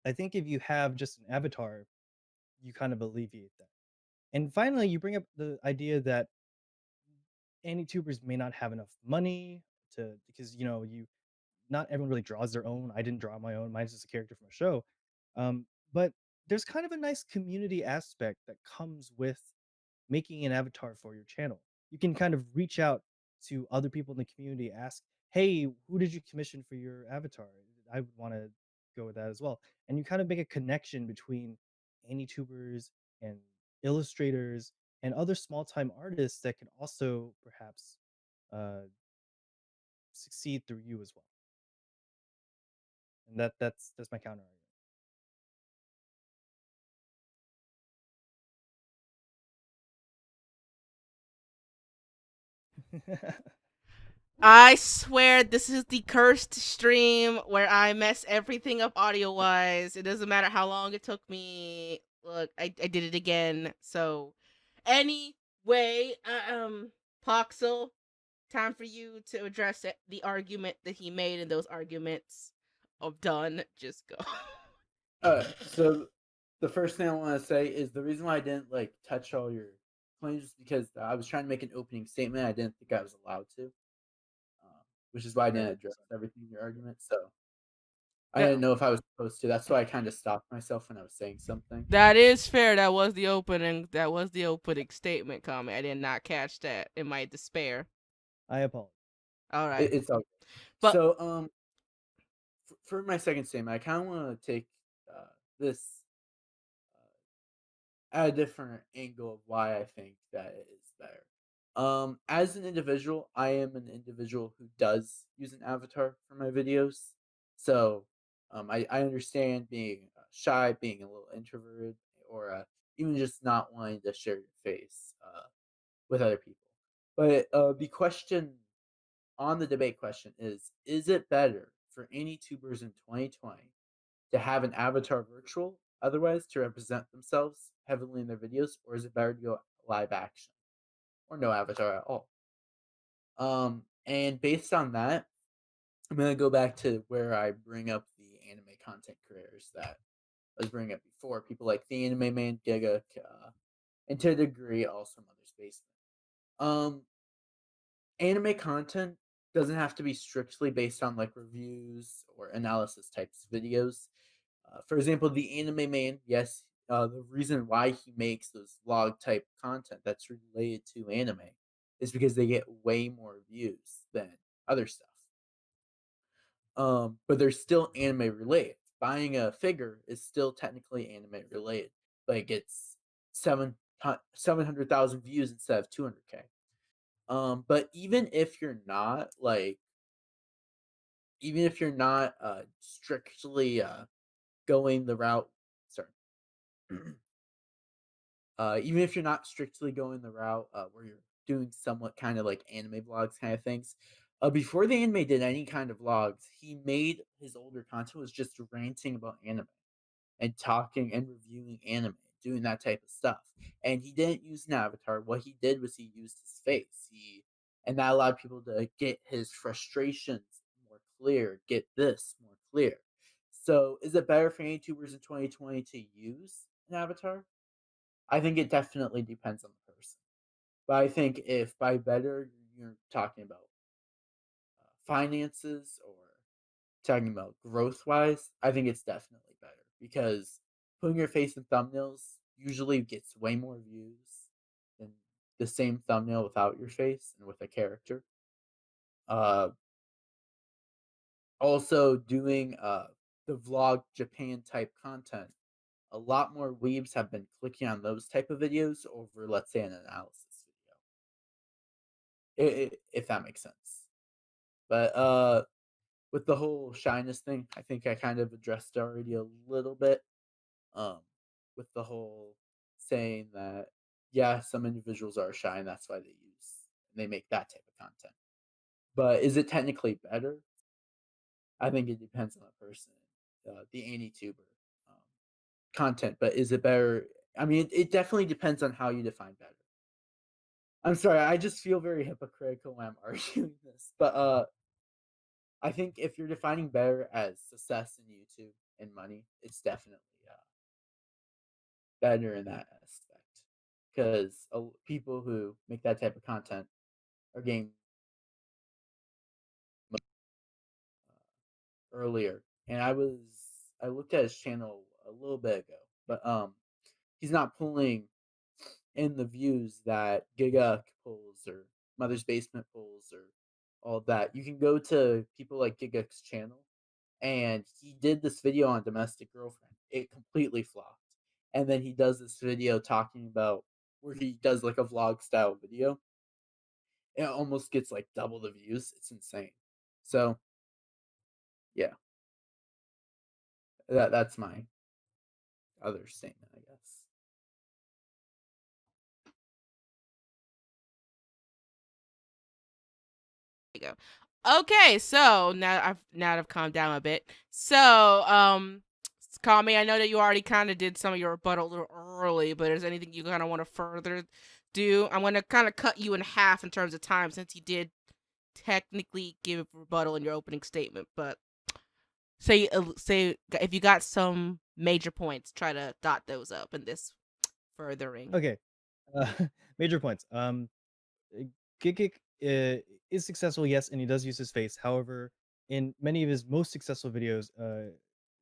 I think if you have just an avatar, you kind of alleviate that. And finally, you bring up the idea that AnyTubers may not have enough money to because you not everyone really draws their own. I didn't draw my own. Mine's just a character from a show. But there's kind of a nice community aspect that comes with making an avatar for your channel. You can kind of reach out to other people in the community, ask, "Hey, who did you commission for your avatar? I would want to go with that as well." And you kind of make a connection between AnyTubers and illustrators and other small-time artists that can also perhaps uh, succeed through you as well. And that's my counter argument. I swear this is the cursed stream where I mess everything up audio wise. It doesn't matter how long it took me. Look, I did it again. So, anyway, Poxel, time for you to address the argument that he made in those arguments. Of done, just go. So the first thing I want to say is the reason why I didn't like touch all your claims is because I was trying to make an opening statement. I didn't think I was allowed to, which is why I didn't address everything in your argument. So I Yeah. didn't know if I was supposed to. That's why I kind of stopped myself when I was saying something. That is fair. That was the opening. That was the opening statement comment. I did not catch that in my despair. I apologize. All right. It's all good. But So for my second statement, I kind of want to take this at a different angle of why I think that it is better. As an individual, I am an individual who does use an avatar for my videos. So, I understand being shy, being a little introverted, or even just not wanting to share your face with other people. But the question on the debate question is it better for any tubers in 2020 to have an avatar virtual otherwise to represent themselves heavily in their videos, or is it better to go live action or no avatar at all? And based on that, I'm gonna go back to where I bring up the anime content creators that I was bringing up before, people like the Anime Man, Giga, and to a degree also Mother's Basement. Um, Anime content doesn't have to be strictly based on like reviews or analysis types videos. For example, the Anime Man, yes, the reason why he makes those vlog type content that's related to anime is because they get way more views than other stuff. But they're still anime related. Buying a figure is still technically anime related, but it gets 700,000 views instead of 200K. But even if you're not strictly going the route, sorry, even if you're not strictly going the route where you're doing somewhat kind of like anime vlogs kind of things, before the anime did any kind of vlogs, he made his older content was just ranting about anime and talking and reviewing anime, doing that type of stuff. And he didn't use an avatar. What he did was he used his face. And that allowed people to get his frustrations more clear, get this more clear. So, is it better for YouTubers in 2020 to use an avatar? I think it definitely depends on the person. But I think if by better you're talking about finances or talking about growth wise, I think it's definitely better because putting your face in thumbnails usually gets way more views than the same thumbnail without your face and with a character. Uh, Also, doing the vlog Japan type content, a lot more weebs have been clicking on those type of videos over, let's say, an analysis video, if that makes sense. But with the whole shyness thing, I think I kind of addressed already a little bit. Um, with the whole saying that yeah, some individuals are shy and that's why they make that type of content. But is it technically better? I think it depends on the person, the Anituber um, content. But is it better? I mean, it definitely depends on how you define better. I'm sorry, I just feel very hypocritical when I'm arguing this, but I think if you're defining better as success in YouTube and money, it's definitely better in that aspect because people who make that type of content are getting earlier. And I looked at his channel a little bit ago, but he's not pulling in the views that Giga pulls or Mother's Basement pulls or all that. You can go to people like Giga's channel, and he did this video on domestic girlfriend. It completely flopped. And then he does this video talking about where he does like a vlog style video. It almost gets like double the views. It's insane. So yeah, that's my other statement, I guess. You go. Okay, so now I've calmed down a bit. So, Kami, I know that you already kind of did some of your rebuttal a little early, but is there anything you kind of want to further do? I'm going to kind of cut you in half in terms of time since you did technically give rebuttal in your opening statement, but say if you got some major points, try to dot those up in this furthering. Okay. Uh, major points. Gigik is successful, yes, and he does use his face. However, in many of his most successful videos,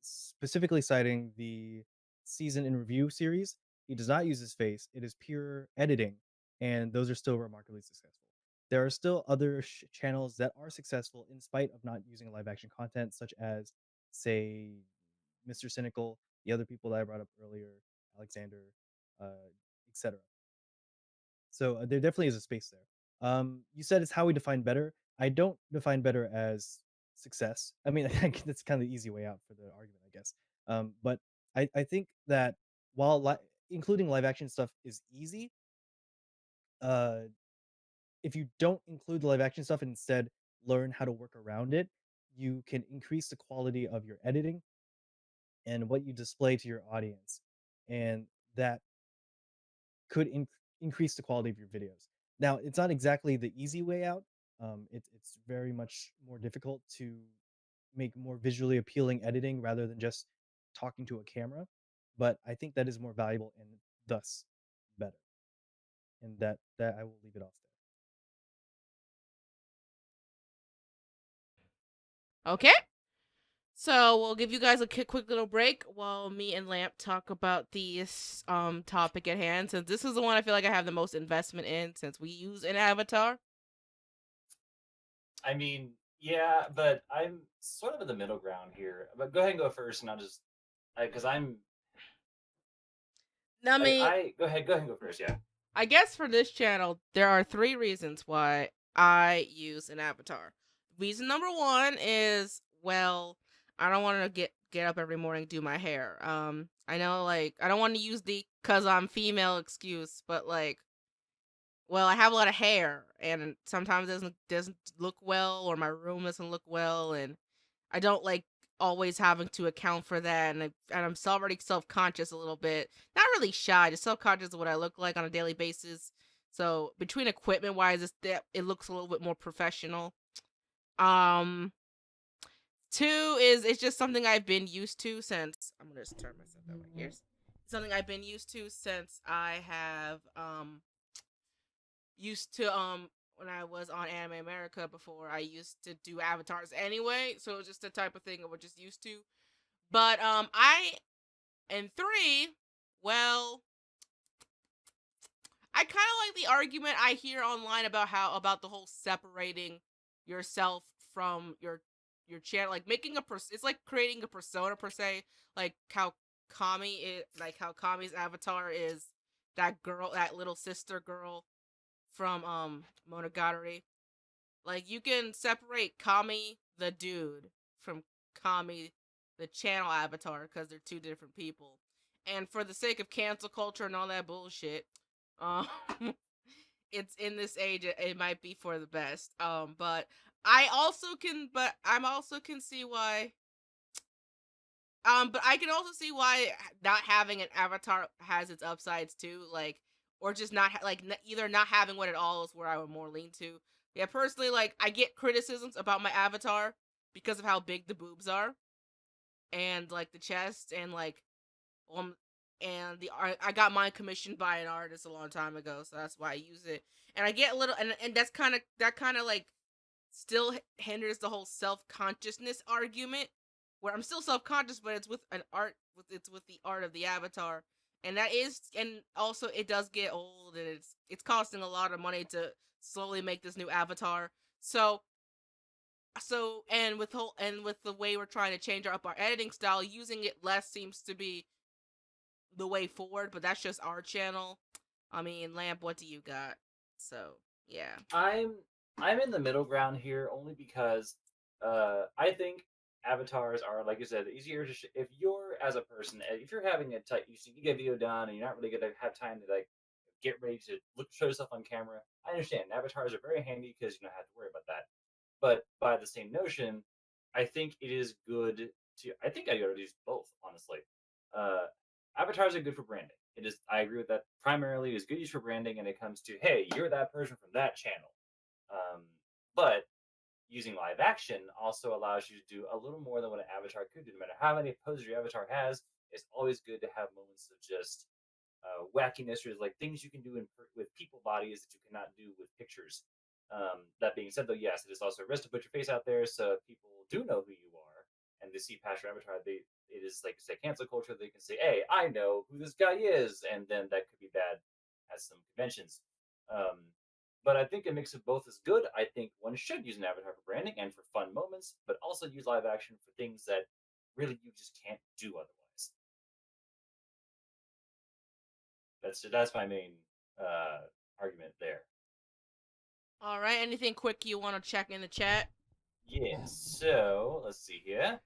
specifically citing the season in review series, he does not use his face. It is pure editing, and those are still remarkably successful. There are still other channels that are successful in spite of not using live action content, such as, say, Mr. Cynical, the other people that I brought up earlier, Alexander. etc. So there definitely is a space there. You said it's how we define better. I don't define better as success. I mean, I think that's kind of the easy way out for the argument, I guess. But I think that while including live action stuff is easy, uh, if you don't include the live action stuff and instead learn how to work around it, you can increase the quality of your editing and what you display to your audience, and that could increase the quality of your videos. Now, it's not exactly the easy way out. It's very much more difficult to make more visually appealing editing rather than just talking to a camera. But I think that is more valuable and thus better. And that I will leave it off Okay. So we'll give you guys a quick little break while me and Lamp talk about this topic at hand, since this is the one I feel like I have the most investment in, since we use an avatar. I mean, yeah, but I'm sort of in the middle ground here. But go ahead and go first, and I'll just because I'm I mean, I go ahead and go first. Yeah. I guess for this channel, there are 3 reasons why I use an avatar. Reason number 1 is, well, I don't want to get up every morning and do my hair. I know, like, I don't want to use the "cause I'm female" excuse, but like, well, I have a lot of hair, and sometimes it doesn't look well, or my room doesn't look well, and I don't like always having to account for that, and I'm already self conscious a little bit. Not really shy, just self conscious of what I look like on a daily basis. So between equipment wise, it looks a little bit more professional. Um, 2 is it's just something I've been used to since I'm gonna just turn myself that way. Here's something I've been used to since I have used to when I was on Anime America before. I used to do avatars anyway, so it's just the type of thing I was just used to. But I and 3, well, I kind of like the argument I hear online about the whole separating yourself from your channel, like making it's like creating a persona per se, like how Kami's avatar is that girl, that little sister girl from Monogatari. Like, you can separate Kami the dude from Kami the channel avatar because they're 2 different people. And for the sake of cancel culture and all that bullshit, um, it's in this age. It might be for the best. But I'm also can see why. But I can also see why not having an avatar has its upsides too. Like, or just not either not having one at all is where I would more lean to. Yeah, personally, like, I get criticisms about my avatar because of how big the boobs are, and like the chest, and like um and the art. I got mine commissioned by an artist a long time ago, so that's why I use it. And I get a little, and that's kind of like still hinders the whole self-consciousness argument, where I'm still self-conscious, but it's with an art it's with the art of the avatar. And that is, and also it does get old, and it's costing a lot of money to slowly make this new avatar. So and with the way we're trying to change up our editing style, using it less seems to be the way forward, but that's just our channel. I mean, Lamp, what do you got? So, yeah. I'm in the middle ground here only because I think avatars are, like you said, easier to if you're as a person, if you're having a tight, you get a video done and you're not really gonna have time to like get ready to show yourself on camera. I understand avatars are very handy because you don't have to worry about that. But by the same notion, I think it is good to. I think I gotta use both, honestly. Uh, Avatars are good for branding. It is. I agree with that. Primarily, is good use for branding, and it comes to, hey, you're that person from that channel. Um, but using live action also allows you to do a little more than what an avatar could do. No matter how many poses your avatar has, it's always good to have moments of just wackiness, or like things you can do with people bodies that you cannot do with pictures. That being said, though, yes, it is also a risk to put your face out there, so people do know who you are, and they see past your avatar. It is like say cancel culture. They can say, "Hey, I know who this guy is," and then that could be bad at some conventions. Um, but I think a mix of both is good. I think one should use an avatar for branding and for fun moments, but also use live action for things that really you just can't do otherwise. That's my main argument there. All right. Anything quick you want to check in the chat? Yes. So let's see here.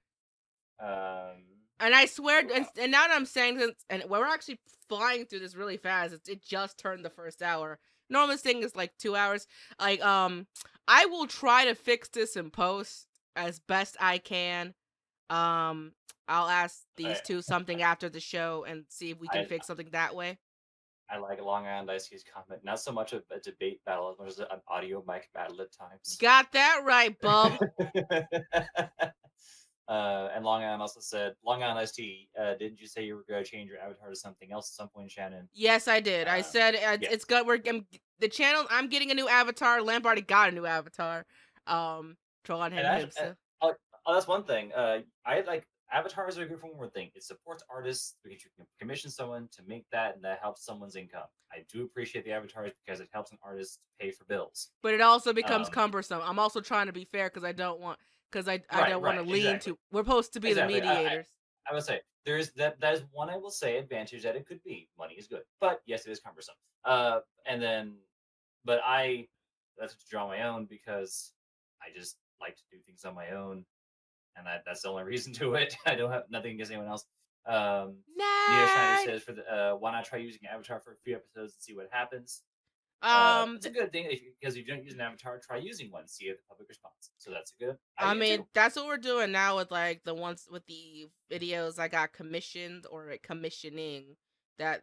And I swear, wow. and now that I'm saying this, and we're actually flying through this really fast. It just turned the first hour. Normal thing is like 2 hours. Like, I will try to fix this in post as best I can. I'll ask these two something after the show and see if we can fix something that way. I like Long Island Ice Tea's comment. Not so much a debate battle as much as an audio mic battle at times. Got that right, bub. And Long Island also said, Long Island Ice Tea, didn't you say you were going to change your avatar to something else at some point, Shannon? Yes, I did. I said it's good. The channel. I'm getting a new avatar. Lamp already got a new avatar. Tron him. Oh, that's one thing. I like avatars are good for one more thing. It supports artists because you can commission someone to make that, and that helps someone's income. I do appreciate the avatars because it helps an artist pay for bills. But it also becomes cumbersome. I'm also trying to be fair because I don't want to lean to. We're supposed to be the mediators. I would say that is one I will say advantage that it could be. Money is good, but yes, it is cumbersome. And then, but I that's to draw my own because I just like to do things on my own, and that's the only reason to it. I don't have nothing against anyone else. Neo Schneider says why not try using Avatar for a few episodes and see what happens. It's a good thing because if you don't use an avatar, try using one, see if the public responds. So that's a good idea. I mean, that's what we're doing now with like the ones with the videos I got commissioned or commissioning. That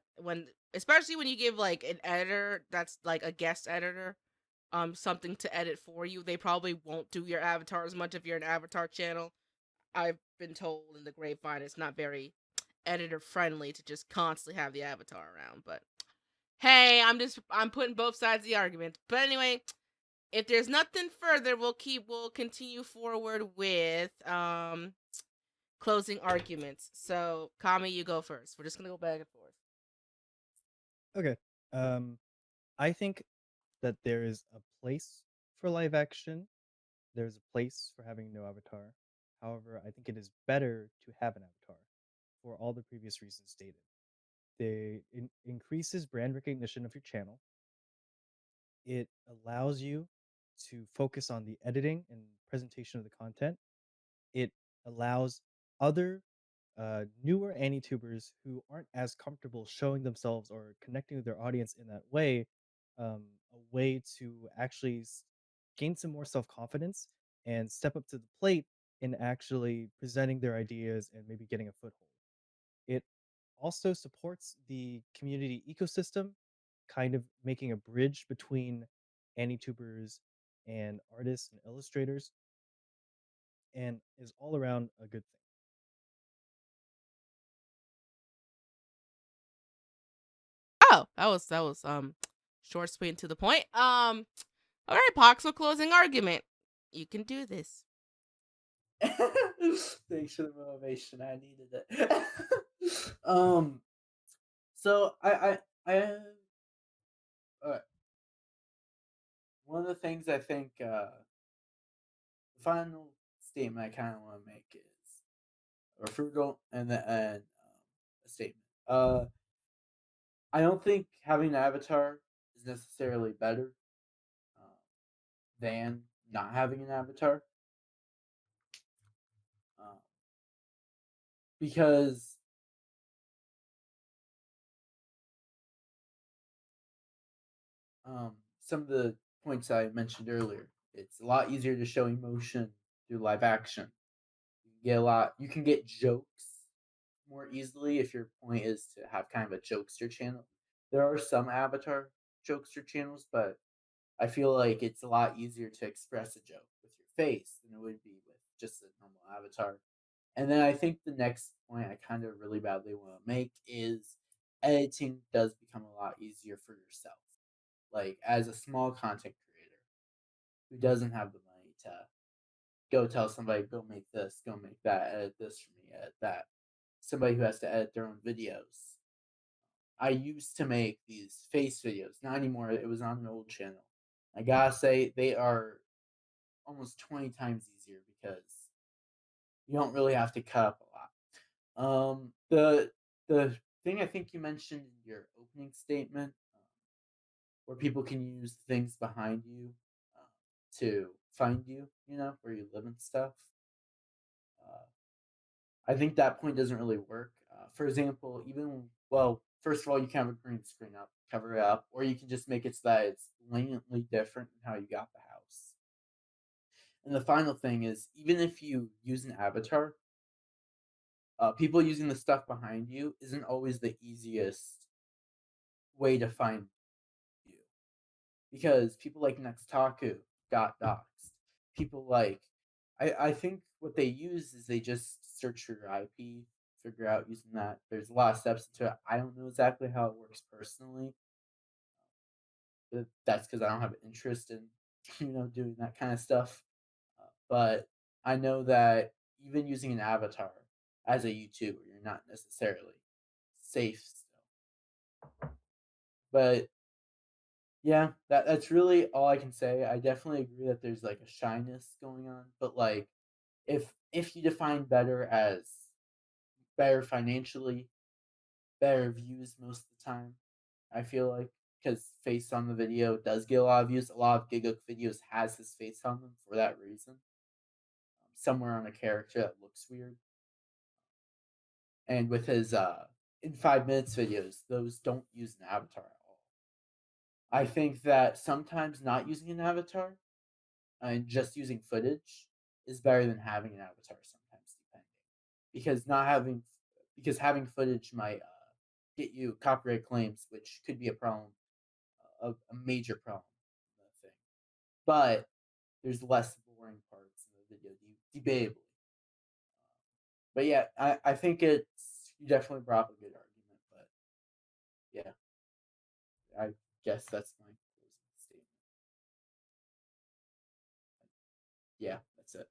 especially when you give like an editor that's like a guest editor, something to edit for you, they probably won't do your avatar as much if you're an avatar channel. I've been told in the grapevine it's not very editor friendly to just constantly have the avatar around, but hey, I'm putting both sides of the argument. But anyway, if there's nothing further, we'll continue forward with closing arguments. So Kami, you go first. We're just gonna go back and forth. Okay. I think that there is a place for live action. There's a place for having no avatar. However, I think it is better to have an avatar for all the previous reasons stated. It increases brand recognition of your channel. It allows you to focus on the editing and presentation of the content. It allows other newer Anitubers who aren't as comfortable showing themselves or connecting with their audience in that way, a way to actually gain some more self-confidence and step up to the plate in actually presenting their ideas and maybe getting a foothold. It also supports the community ecosystem, kind of making a bridge between Anitubers and artists and illustrators, and is all around a good thing. Oh, that was short, sweet, and to the point. All right, Poxel, closing argument. You can do this. Thanks for the motivation. I needed it. So I one of the things I think the final statement I kind of want to make is or frugal and a statement. I don't think having an avatar is necessarily better than not having an avatar. Because some of the points I mentioned earlier, it's a lot easier to show emotion through live action. You can get jokes more easily if your point is to have kind of a jokester channel. There are some avatar jokester channels, but I feel like it's a lot easier to express a joke with your face than it would be with just a normal avatar. And then I think the next point I kind of really badly want to make is editing does become a lot easier for yourself. Like as a small content creator who doesn't have the money to go tell somebody, go make this, go make that, edit this for me, edit that. Somebody who has to edit their own videos. I used to make these face videos, not anymore. It was on an old channel. I gotta say, they are almost 20 times easier because you don't really have to cut up a lot. The thing I think you mentioned in your opening statement, where people can use things behind you to find you, where you live and stuff. Uh, I think that point doesn't really work. For example, first of all, you can have a green screen up, cover it up, or you can just make it so that it's blatantly different in how you got the house. And the final thing is, even if you use an avatar, people using the stuff behind you isn't always the easiest way to find you, because people like Nextaku got doxxed. People like, I think what they use is they just search your IP, figure out using that. There's a lot of steps into it. I don't know exactly how it works personally, but that's because I don't have an interest in doing that kind of stuff. But I know that even using an avatar as a YouTuber, you're not necessarily safe still. But yeah, that's really all I can say. I definitely agree that there's like a shyness going on, but like if you define better as better financially, better views most of the time, I feel like, because face on the video does get a lot of views. A lot of Gigook videos has his face on them for that reason. Somewhere on a character that looks weird. And with his in 5 minutes videos, those don't use an avatar at all. I think that sometimes not using an avatar and just using footage is better than having an avatar sometimes, depending. Because having footage might get you copyright claims, which could be a problem, a major problem in the thing. But there's less boring parts in the video, debatably. But yeah, I think you definitely brought up a good argument. But yeah, I guess that's my closing statement. Yeah, that's it.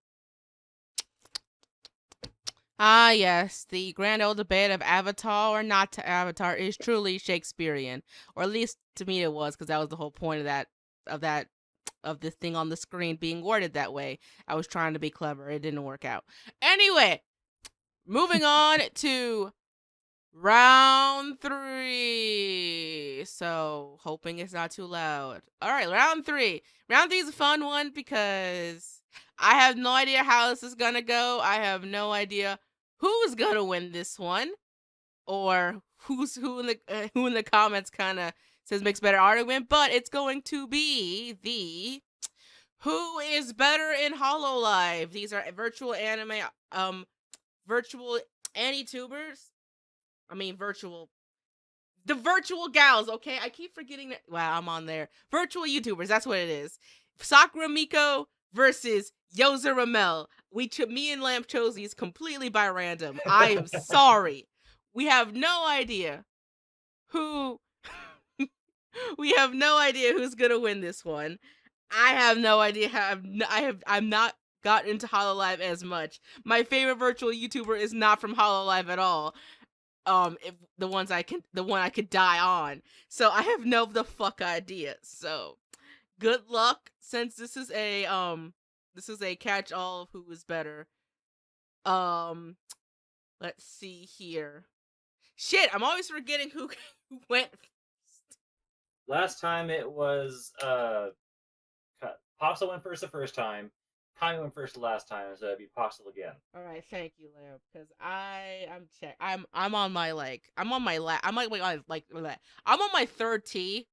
Ah, yes, the grand old debate of Avatar or not to Avatar is truly Shakespearean, or at least to me it was, because that was the whole point of this thing on the screen being worded that way. I was trying to be clever, it didn't work out. Anyway, moving on to round 3. So, hoping it's not too loud. All right, round 3. Round 3 is a fun one because I have no idea how this is gonna go. I have no idea who's gonna win this one, or who in the comments kind of says makes better argument. But it's going to be the who is better in Hololive. These are virtual Anitubers. I mean the virtual gals, okay? I keep forgetting that. Wow, I'm on there. Virtual YouTubers, that's what it is. Sakura Miko versus Yozora Mel. Me and Lamp chose these completely by random. I am sorry. We have no idea who. We have no idea who's gonna win this one. I have no idea how. I'm not got into Hololive as much. My favorite virtual YouTuber is not from Hololive at all. If the one I could die on. So I have no the fuck idea. So good luck, since this is a catch all of who is better. Let's see here. Shit, I'm always forgetting who went first. Last time it was Poxel went first the first time. Kami went first the last time, so it'd be Poxel again. All right, thank you, Lamp, because I'm on my I'm on my third tee,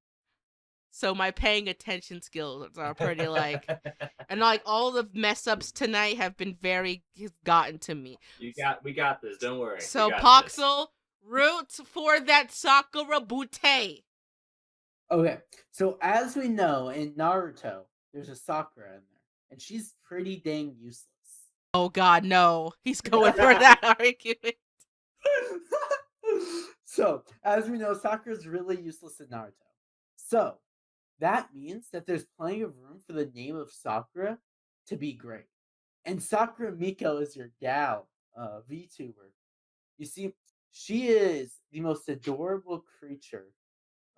so my paying attention skills are pretty and all the mess ups tonight have gotten to me. We got this. Don't worry. So Poxel, root for that Sakura Butte. Okay, so as we know in Naruto, there's a Sakura in there, and she's pretty dang useless. Oh God, no! He's going for that argument. So, as we know, Sakura's really useless in Naruto. So, that means that there's plenty of room for the name of Sakura to be great. And Sakura Miko is your gal, VTuber. You see, she is the most adorable creature.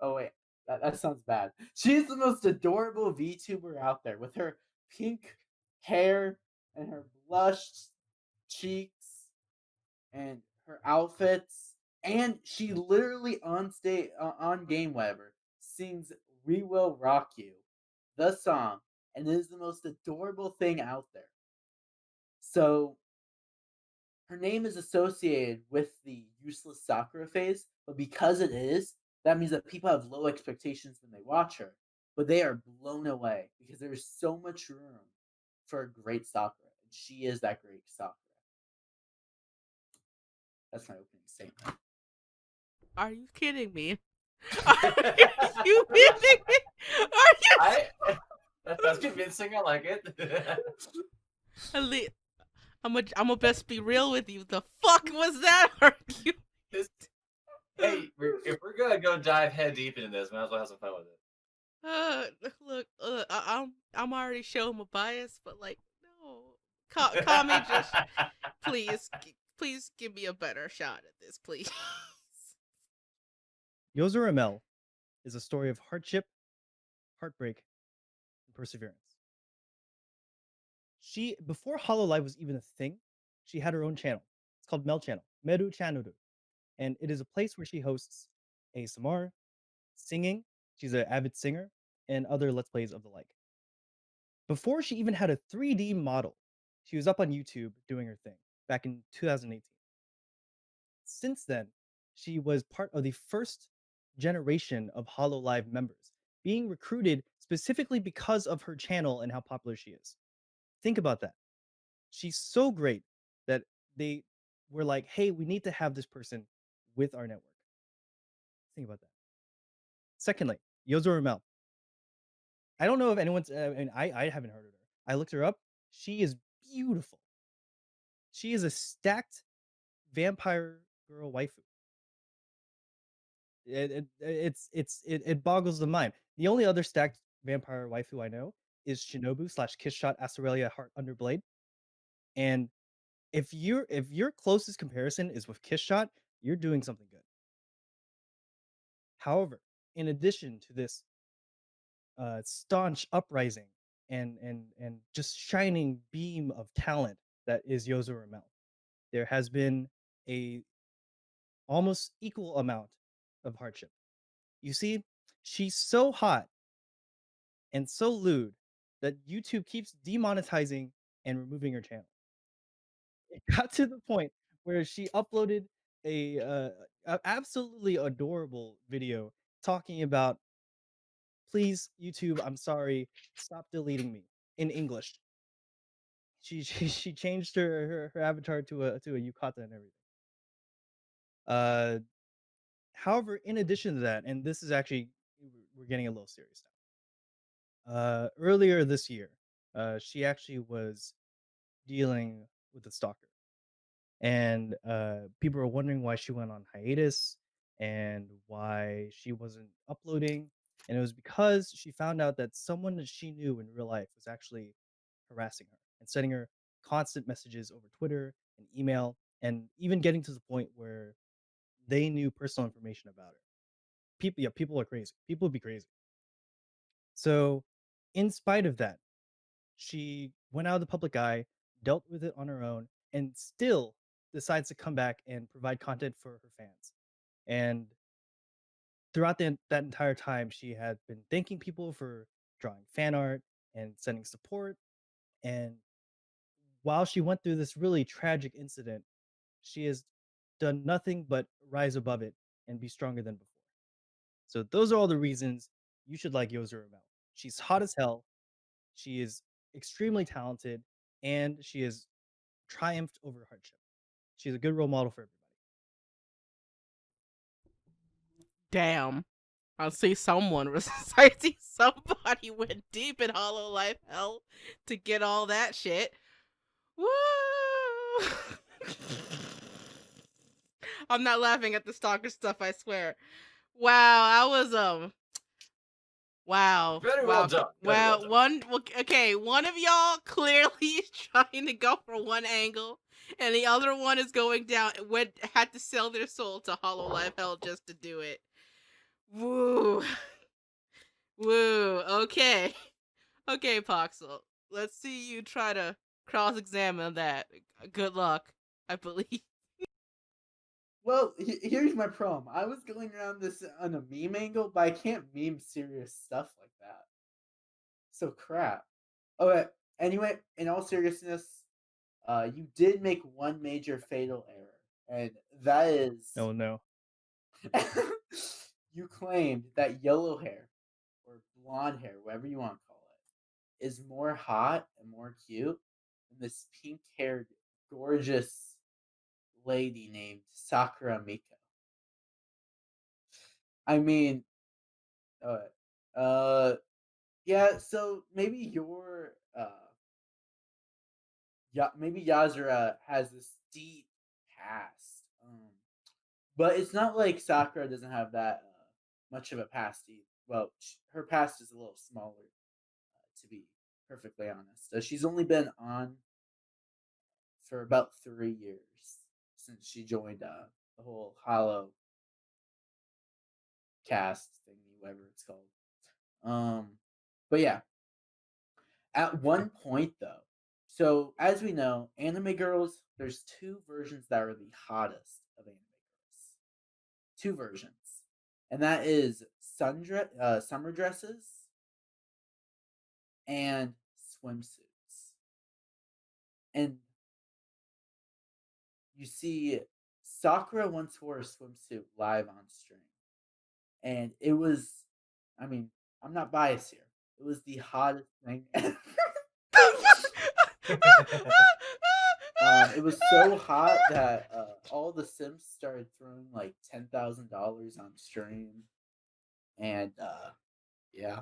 Oh, wait, that sounds bad. She's the most adorable VTuber out there with her pink hair and her blushed cheeks and her outfits. And she literally on stage on Game Webber sings "We Will Rock You," the song, and it is the most adorable thing out there. So her name is associated with the useless Sakura phase, but because it is, that means that people have low expectations when they watch her, but they are blown away because there is so much room for a great Sakura, and she is that great Sakura. That's my opening statement. Are you kidding me? Are you kidding me? Are you? I that's convincing. I like it. Ali- I'm gonna best be real with you. The fuck was that argument? This, hey, if we're gonna go dive head deep into this, might as well have some fun with it. Look, I'm already showing my bias, but like, no, Kami, just please give me a better shot at this, please. Yozora Mel is a story of hardship, heartbreak, and perseverance. She, before Hololive was even a thing, she had her own channel. It's called Mel Channel, Meru Channel, and it is a place where she hosts ASMR, singing. She's an avid singer, and other Let's Plays of the like. Before she even had a 3D model, she was up on YouTube doing her thing back in 2018. Since then, she was part of the first generation of Hololive members, being recruited specifically because of her channel and how popular she is. Think about that. She's so great that they were like, hey, we need to have this person with our network. Think about that. Secondly, Yozora Mel. I don't know if anyone's, and I haven't heard of her. I looked her up. She is beautiful. She is a stacked vampire girl waifu. It boggles the mind. The only other stacked vampire waifu I know is Shinobu / Kiss Shot Astralia Heart Under Blade. And if your closest comparison is with Kiss Shot, you're doing something good. However, in addition to this staunch uprising and just shining beam of talent that is Yozora Mel, there has been a almost equal amount of hardship. You see, she's so hot and so lewd that YouTube keeps demonetizing and removing her channel. It got to the point where she uploaded a absolutely adorable video talking about, please YouTube, I'm sorry, stop deleting me, in English. She changed her avatar to a yukata and everything. However, in addition to that, and this is actually, we're getting a little serious now. Earlier this year, she actually was dealing with a stalker, and people were wondering why she went on hiatus and why she wasn't uploading. And it was because she found out that someone that she knew in real life was actually harassing her and sending her constant messages over Twitter and email, and even getting to the point where they knew personal information about her. People are crazy. People would be crazy. So, in spite of that, she went out of the public eye, dealt with it on her own, and still decides to come back and provide content for her fans. And throughout that entire time, she had been thanking people for drawing fan art and sending support. And while she went through this really tragic incident, she has done nothing but rise above it and be stronger than before. So those are all the reasons you should like Yozura Mel. She's hot as hell. She is extremely talented, and she has triumphed over hardship. She's a good role model for everybody. Damn. I see someone I see somebody went deep in Hololive hell to get all that shit. Woo! I'm not laughing at the stalker stuff, I swear. Wow, I was wow. Very wow. well done. Very well done. One of y'all clearly is trying to go for one angle, and the other one is going down. Had to sell their soul to Hololive hell just to do it. Woo. Woo. Okay. Okay, Poxel. Let's see you try to cross-examine that. Good luck, I believe. Well, here's my problem. I was going around this on a meme angle, but I can't meme serious stuff like that. So crap. Okay. Anyway, in all seriousness, you did make one major fatal error, and that is Oh no. you claimed that yellow hair or blonde hair, whatever you want to call it, is more hot and more cute than this pink-haired, gorgeous lady named Sakura Miko. I mean, uh, uh, yeah. So maybe maybe Yozura has this deep past, but it's not like Sakura doesn't have that much of a past. Well, her past is a little smaller, to be perfectly honest. She's only been on for about 3 years since she joined the whole Hollow cast thingy, whatever it's called. But yeah, at one point though, so as we know, anime girls, there's two versions that are the hottest of anime girls. Two versions, and that is summer dresses and swimsuits. And you see, Sakura once wore a swimsuit live on stream, and it was, I mean, I'm not biased here. It was the hottest thing ever. It was so hot that all the Sims started throwing like $10,000 on stream, and yeah,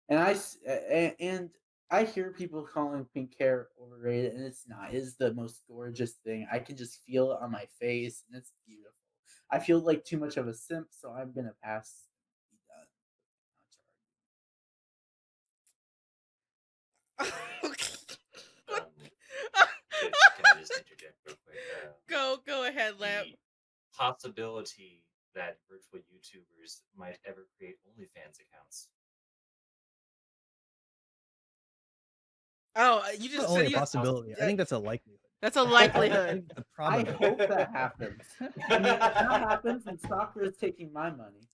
and I hear people calling pink hair overrated, and it's not. It is the most gorgeous thing. I can just feel it on my face, and it's beautiful. I feel like too much of a simp, so I'm gonna pass. Be done. Can I just interject real quick? Go ahead, Lamp. The possibility that virtual YouTubers might ever create OnlyFans accounts. Oh, you It's not just only said a you. possibility. I think that's a likelihood. That's a I likelihood. think the I probability. hope that happens. I mean, if that happens, then Sakura is taking my money.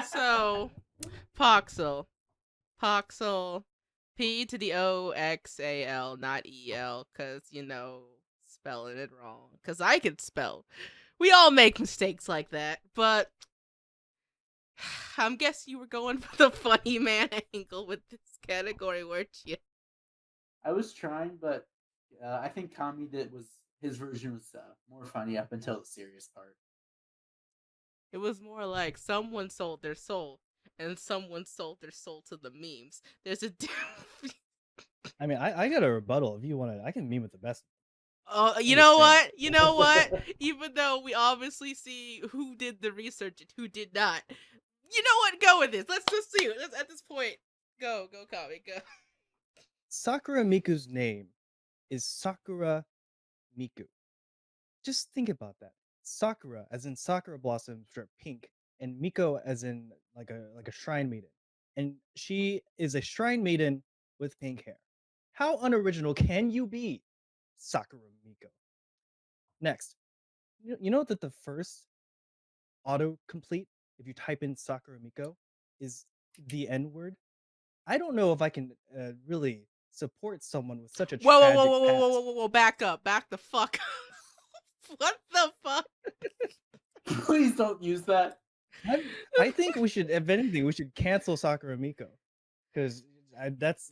So, Poxel, P to the O-X-A-L, not E-L, cause spelling it wrong. Cause I can spell. We all make mistakes like that, but I'm guessing you were going for the funny man angle with this category, weren't you? I was trying, but I think Kami his version was more funny up until the serious part. It was more like someone sold their soul, and someone sold their soul to the memes. There's a I mean, I got a rebuttal if you want to. I can meme with the best. Oh, you I'm know just what? saying. You know what? Even though we obviously see who did the research and who did not, you know what? Go with this. Let's just see. Let's at this point. Go, Kami, go. Sakura Miku's name is Sakura Miku. Just think about that. Sakura, as in sakura blossoms, which are pink, and Miko, as in like a shrine maiden, and she is a shrine maiden with pink hair. How unoriginal can you be, Sakura Miko? Next, you know that the first autocomplete, if you type in Sakura Miko, is the N word. I don't know if I can really support someone with such a Whoa, tragic whoa, whoa, whoa, past. whoa, whoa, whoa, whoa! Back up, back the fuck up. What the fuck? Please don't use that. I think we should, if anything, we should cancel Sakura Miko, because that's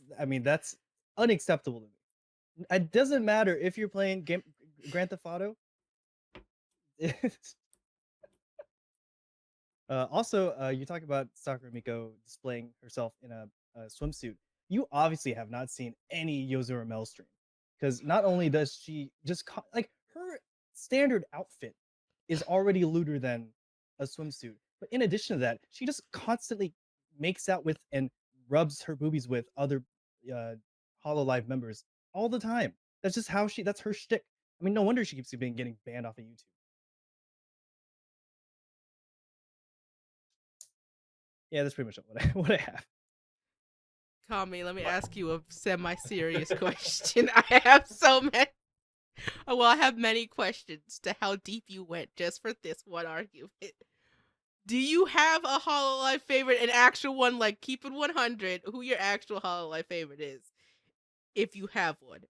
unacceptable to me. It doesn't matter if you're playing Grand Theft Auto. Also, you talk about Sakura Miko displaying herself in a swimsuit. You obviously have not seen any Yozora Mel stream, because not only does she just like her standard outfit is already looter than a swimsuit, but in addition to that, she just constantly makes out with and rubs her boobies with other Hololive members all the time. That's just how that's her shtick. I mean, no wonder she keeps getting banned off of YouTube. Yeah, that's pretty much what I have. Kami, let me ask you a semi-serious question. I have so many. Well, I have many questions to how deep you went just for this one argument. Do you have a Hololive favorite, an actual one, like keep it 100, who your actual Hololive favorite is, if you have one?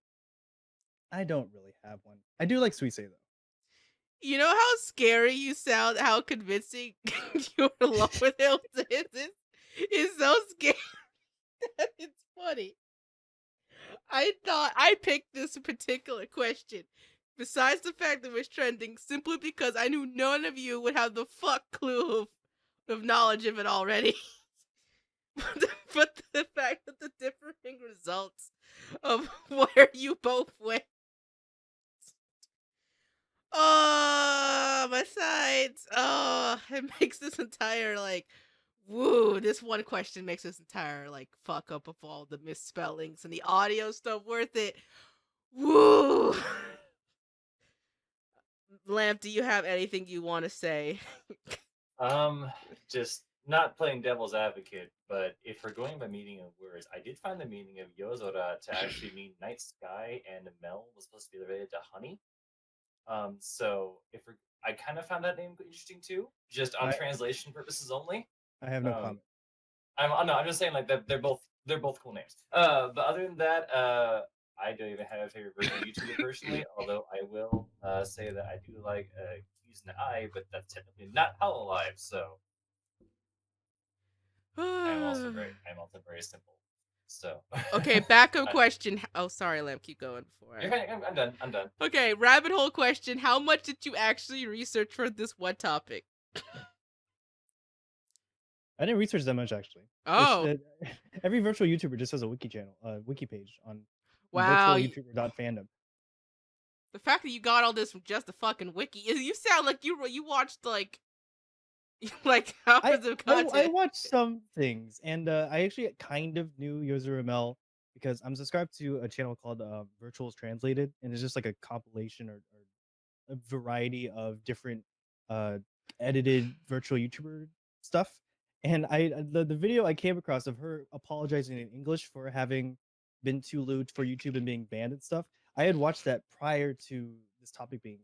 I don't really have one. I do like Suisei though. You know how scary you sound, how convincing you're in love with him is? It's so scary that it's funny. I thought I picked this particular question, besides the fact that it was trending, simply because I knew none of you would have the fuck clue of knowledge of it already. but the fact that the differing results of where you both went. Oh, my sides. Oh, it makes this entire, like, woo, this one question makes this entire, like, fuck up of all the misspellings and the audio stuff worth it. Woo! Lamp, do you have anything you want to say? Just not playing devil's advocate, but if we're going by meaning of words, I did find the meaning of Yozora to actually mean night sky, and Mel was supposed to be related to honey. So if we're, I kind of found that name interesting too, just on I translation purposes only. I have no Um, comment. I'm just saying like that they're both cool names. But other than that, I don't even have a favorite virtual YouTuber personally. Although I will say that I do like Q's and I, but that's technically not Hololive. So I'm also very simple. So Okay, backup question. Oh, sorry, Lamp, keep going before you're I. fine, I'm done. I'm done. Okay, rabbit hole question. How much did you actually research for this one topic? I didn't research that much actually. Oh, Every virtual YouTuber just has a wiki channel, wiki page on wow. virtualyoutuber.fandom. The fact that you got all this from just the fucking wiki is you sound like you watched like like hours of I content. watched some things, and I actually kind of knew Yozura Mel because I'm subscribed to a channel called Virtuals Translated, and it's just like a compilation or a variety of different uh, edited virtual YouTuber stuff. And the video I came across of her apologizing in English for having been too lewd for YouTube and being banned and stuff. I had watched that prior to this topic being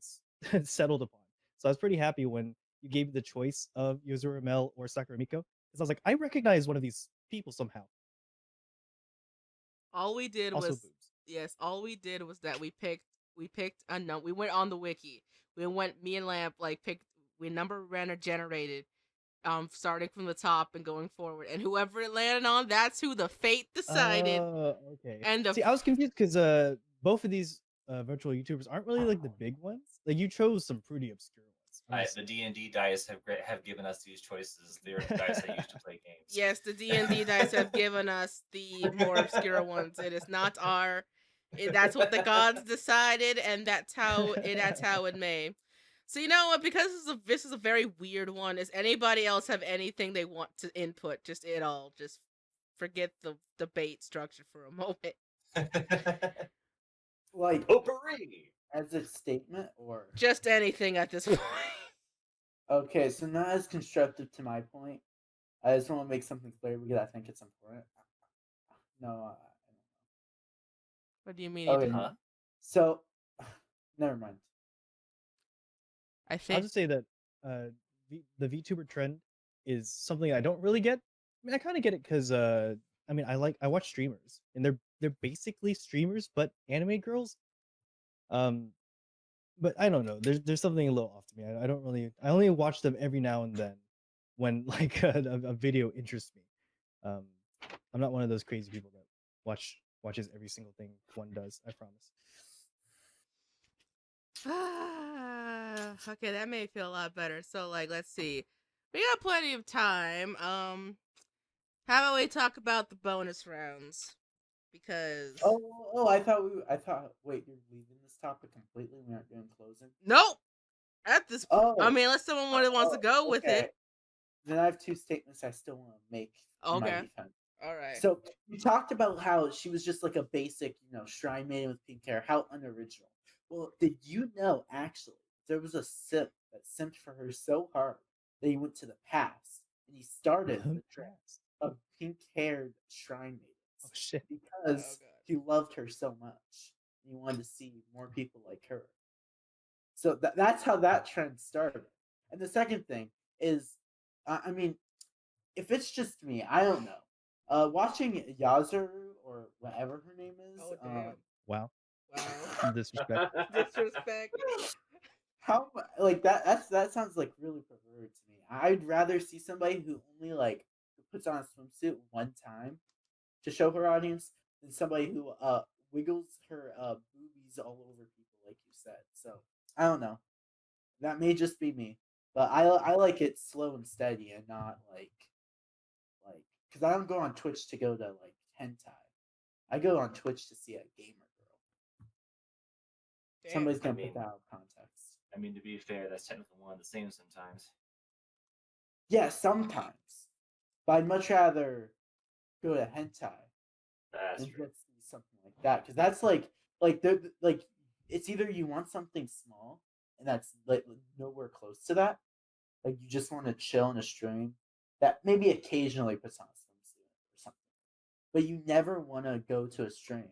settled upon, so I was pretty happy when you gave me the choice of Yozura Mel or Sakura Miko, because I was like, I recognize one of these people somehow. All we did Also was boobs. yes, all we did was that we picked unknown. We went on the wiki. Me and Lamp like picked we number ran or generated starting from the top and going forward. And whoever it landed on, that's who the fate decided. Okay. And the See, I was confused because both of these virtual YouTubers aren't really like the big ones. Like you chose some pretty obscure ones. I'm just The saying. D&D dice have given us these choices. They're the dice I use to play games. Yes, the D&D dice have given us the more obscure ones. It is not our that's what the gods decided, and that's how it may. So you know what? Because this is a very weird one. Does anybody else have anything they want to input? Just it all. Just forget the debate structure for a moment. Like Potpourri! as a statement or Just anything at this point. okay, so not as constructive to my point. I just want to make something clear because I think it's important. No, What do you mean? okay. Huh? So, never mind. I I'll think just say that the VTuber trend is something I don't really get. I mean, I kind of get it because I mean, I watch streamers, and they're basically streamers, but anime girls. Um, but I don't know. There's something a little off to me. I don't really. I only watch them every now and then when like a video interests me. Um, I'm not one of those crazy people that watches every single thing one does. I promise. okay, that made me feel a lot better. So like, let's see. We got plenty of time. How about we talk about the bonus rounds? Because I thought. Wait, you're leaving this topic completely? We aren't doing closing. nope. At this, I Oh, mean, unless someone wants to go with okay. it. Then I have two statements I still want to make in my Okay. defense. All right. So you talked about how she was just like a basic, shrine maiden with pink hair, how unoriginal. Well, did you know actually there was a simp that simped for her so hard that he went to the past and he started the trend of pink-haired shrine Oh maidens shit. because he loved her so much. and you wanted to see more people like her. So that's how that trend started. And the second thing is, I mean, if it's just me, I don't know. Watching Yazuru or whatever her name is, Oh damn! Wow. Wow. Disrespect. Disrespect. how like that sounds like really perverted to me. I'd rather see somebody who only like puts on a swimsuit one time to show her audience than somebody who wiggles her boobies all over people, like you said. So I don't know. That may just be me, but I like it slow and steady and not like because I don't go on Twitch to go to like hentai. I go on Twitch to see a gamer girl. Damn. Somebody's I gonna mean, put that out of context. I mean, to be fair, that's technically one of the same sometimes. Yeah, sometimes, but I'd much rather go to hentai That's than true. just see something like that because that's like it's either you want something small and that's like nowhere close to that, like you just want to chill in a stream that maybe occasionally puts on a swimsuit or something, but you never want to go to a stream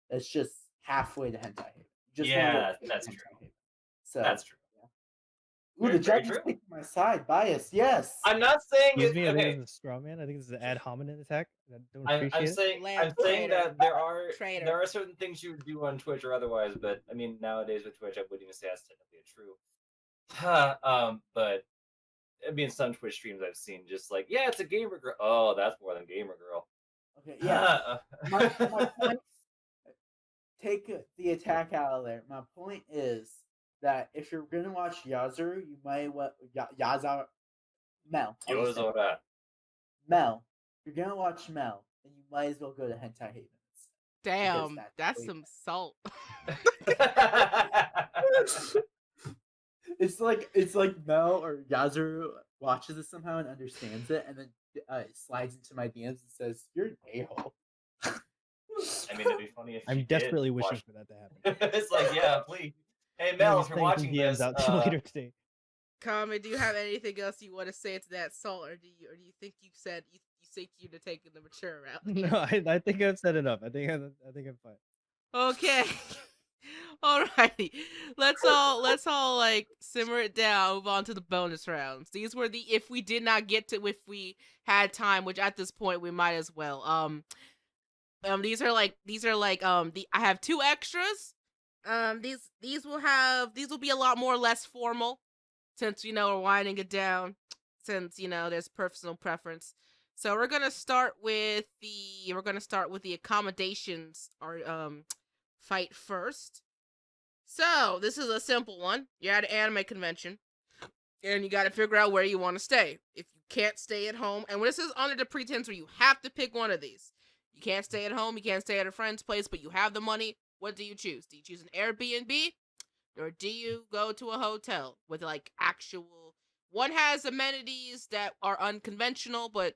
that's just halfway to hentai haven. You just want to Yeah, go that's to true. hentai haven. So That's true. yeah. Ooh, the Very judge is true. taking my side. Bias, yes. I'm not saying Excuse it. me, I think Okay, this is a straw man. I think this is an ad hominem attack. I don't I'm appreciate it. saying Lamp I'm saying traitor. that there are Traitor. certain things you would do on Twitch or otherwise, but I mean nowadays with Twitch, I wouldn't even say that's technically true. But I mean some Twitch streams I've seen just like, yeah, it's a gamer girl. Oh, that's more than gamer girl. Okay, yeah. My Huh. point, take the attack out of there. My point is that if you're gonna watch Yazuru, you might Yazar Mel. I'll just say Yozora. Mel. If you're gonna watch Mel, then you might as well go to Hentai Haven because Damn, that's way some salt. it's like Mel or Yazuru watches it somehow and understands it, and then slides into my DMs and says, "You're an a-hole." I mean, it'd be funny if I'm she desperately did wishing watch. for that to happen. It's like, yeah, please. Hey I'm gonna Mel, be if you're sending some watching DMs this, out to later today. Comment, do you have anything else you want to say to that salt, or do you think you said you think you're taking the mature route? No, I think I've said enough. I think I'm fine. Okay. Alrighty. Let's all like simmer it down, move on to the bonus rounds. These were the if we did not get to if we had time, which at this point we might as well. These are like I have two extras. These will be a lot more less formal since we're winding it down, since there's personal preference. So we're gonna start with the accommodations or fight first. So this is a simple one. You're at an anime convention, and you got to figure out where you want to stay. If you can't stay at home, and this is under the pretense where you have to pick one of these. You can't stay at home, you can't stay at a friend's place, but you have the money. What do you choose? Do you choose an Airbnb, or do you go to a hotel with like actual? One has amenities that are unconventional, but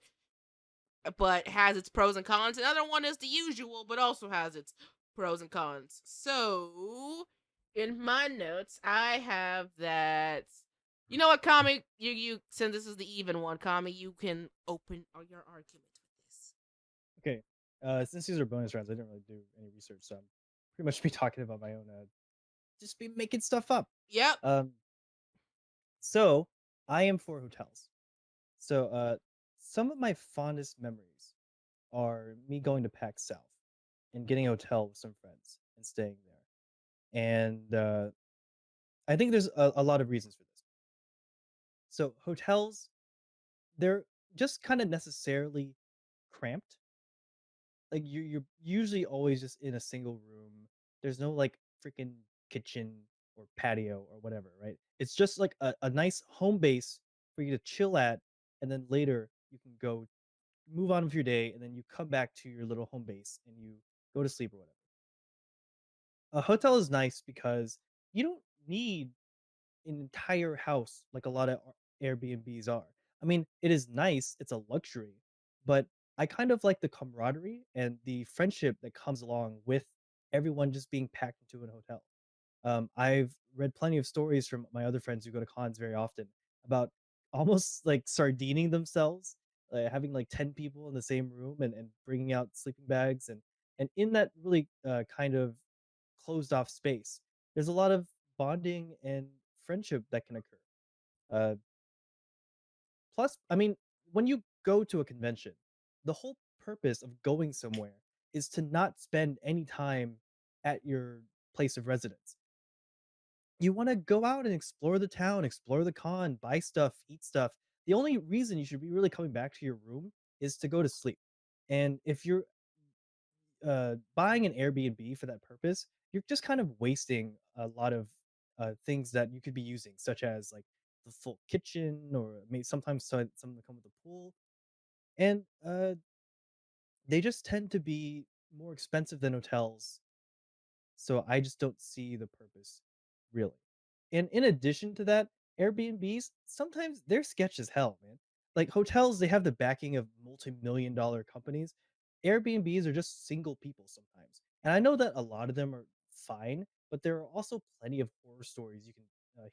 has its pros and cons. Another one is the usual, but also has its pros and cons. So, in my notes, I have that. You know what, Kami? You since this is the even one, Kami, you can open your argument with this. Okay. Since these are bonus rounds, I didn't really do any research, so I'm pretty much be talking about my own. Just be making stuff up. Yep. So I am for hotels. So some of my fondest memories are me going to PAX South and getting a hotel with some friends and staying there. And I think there's a lot of reasons for this. So hotels, they're just kind of necessarily cramped. Like you're usually always just in a single room. There's no like freaking kitchen or patio or whatever, right? It's just like a nice home base for you to chill at, and then later you can go move on with your day, and then you come back to your little home base and you go to sleep or whatever. A hotel is nice because you don't need an entire house like a lot of Airbnbs are. I mean, it is nice, it's a luxury, but I kind of like the camaraderie and the friendship that comes along with everyone just being packed into a hotel. I've read plenty of stories from my other friends who go to cons very often about almost like sardining themselves, having like 10 people in the same room and bringing out sleeping bags and in that really kind of closed off space. There's a lot of bonding and friendship that can occur. Uh, Plus, I mean, when you go to a convention, the whole purpose of going somewhere is to not spend any time at your place of residence. You want to go out and explore the town, explore the con, buy stuff, eat stuff. The only reason you should be really coming back to your room is to go to sleep. And if you're buying an Airbnb for that purpose, you're just kind of wasting a lot of things that you could be using, such as like the full kitchen, or maybe sometimes some of them come with a pool, and they just tend to be more expensive than hotels, so I just don't see the purpose, really. And in addition to that, Airbnbs, sometimes they're sketch as hell, man. Like hotels, they have the backing of multi-million dollar companies. Airbnbs are just single people sometimes. And I know that a lot of them are fine, but there are also plenty of horror stories you can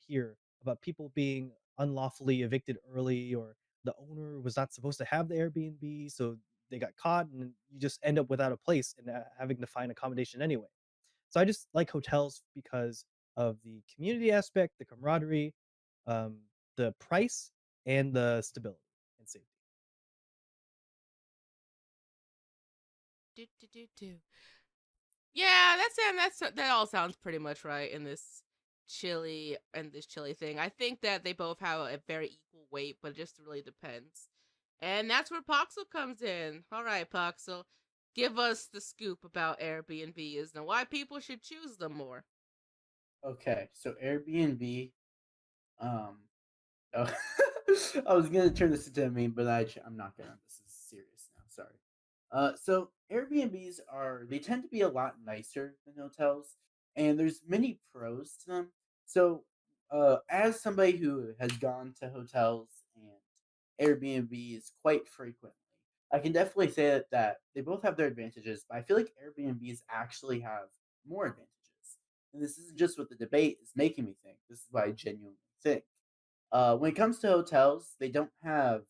hear about people being unlawfully evicted early, or the owner was not supposed to have the Airbnb, so they got caught, and you just end up without a place and having to find accommodation anyway. So I just like hotels because of the community aspect, the camaraderie, um, the price, and the stability and safety. Do, do, do, do. Yeah, that all sounds pretty much right in this chili thing. I think that they both have a very equal weight, but it just really depends. And that's where Poxel comes in. All right, Poxel, give us the scoop about Airbnbs and why people should choose them more. Okay, so Airbnb. Um, oh, I was gonna turn this into a meme, but I'm not gonna. This is serious now. Sorry. So Airbnbs they tend to be a lot nicer than hotels, and there's many pros to them. So, as somebody who has gone to hotels and Airbnbs quite frequently, I can definitely say that they both have their advantages, but I feel like Airbnbs actually have more advantages. And this isn't just what the debate is making me think. This is what I genuinely think. When it comes to hotels, they don't have.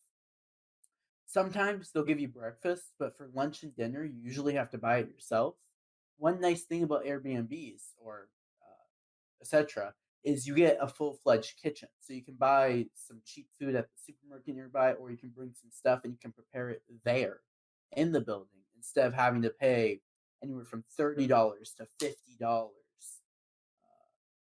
Sometimes they'll give you breakfast, but for lunch and dinner, you usually have to buy it yourself. One nice thing about Airbnbs or etc. is you get a full fledged kitchen, so you can buy some cheap food at the supermarket nearby, or you can bring some stuff and you can prepare it there in the building instead of having to pay anywhere from $30 to $50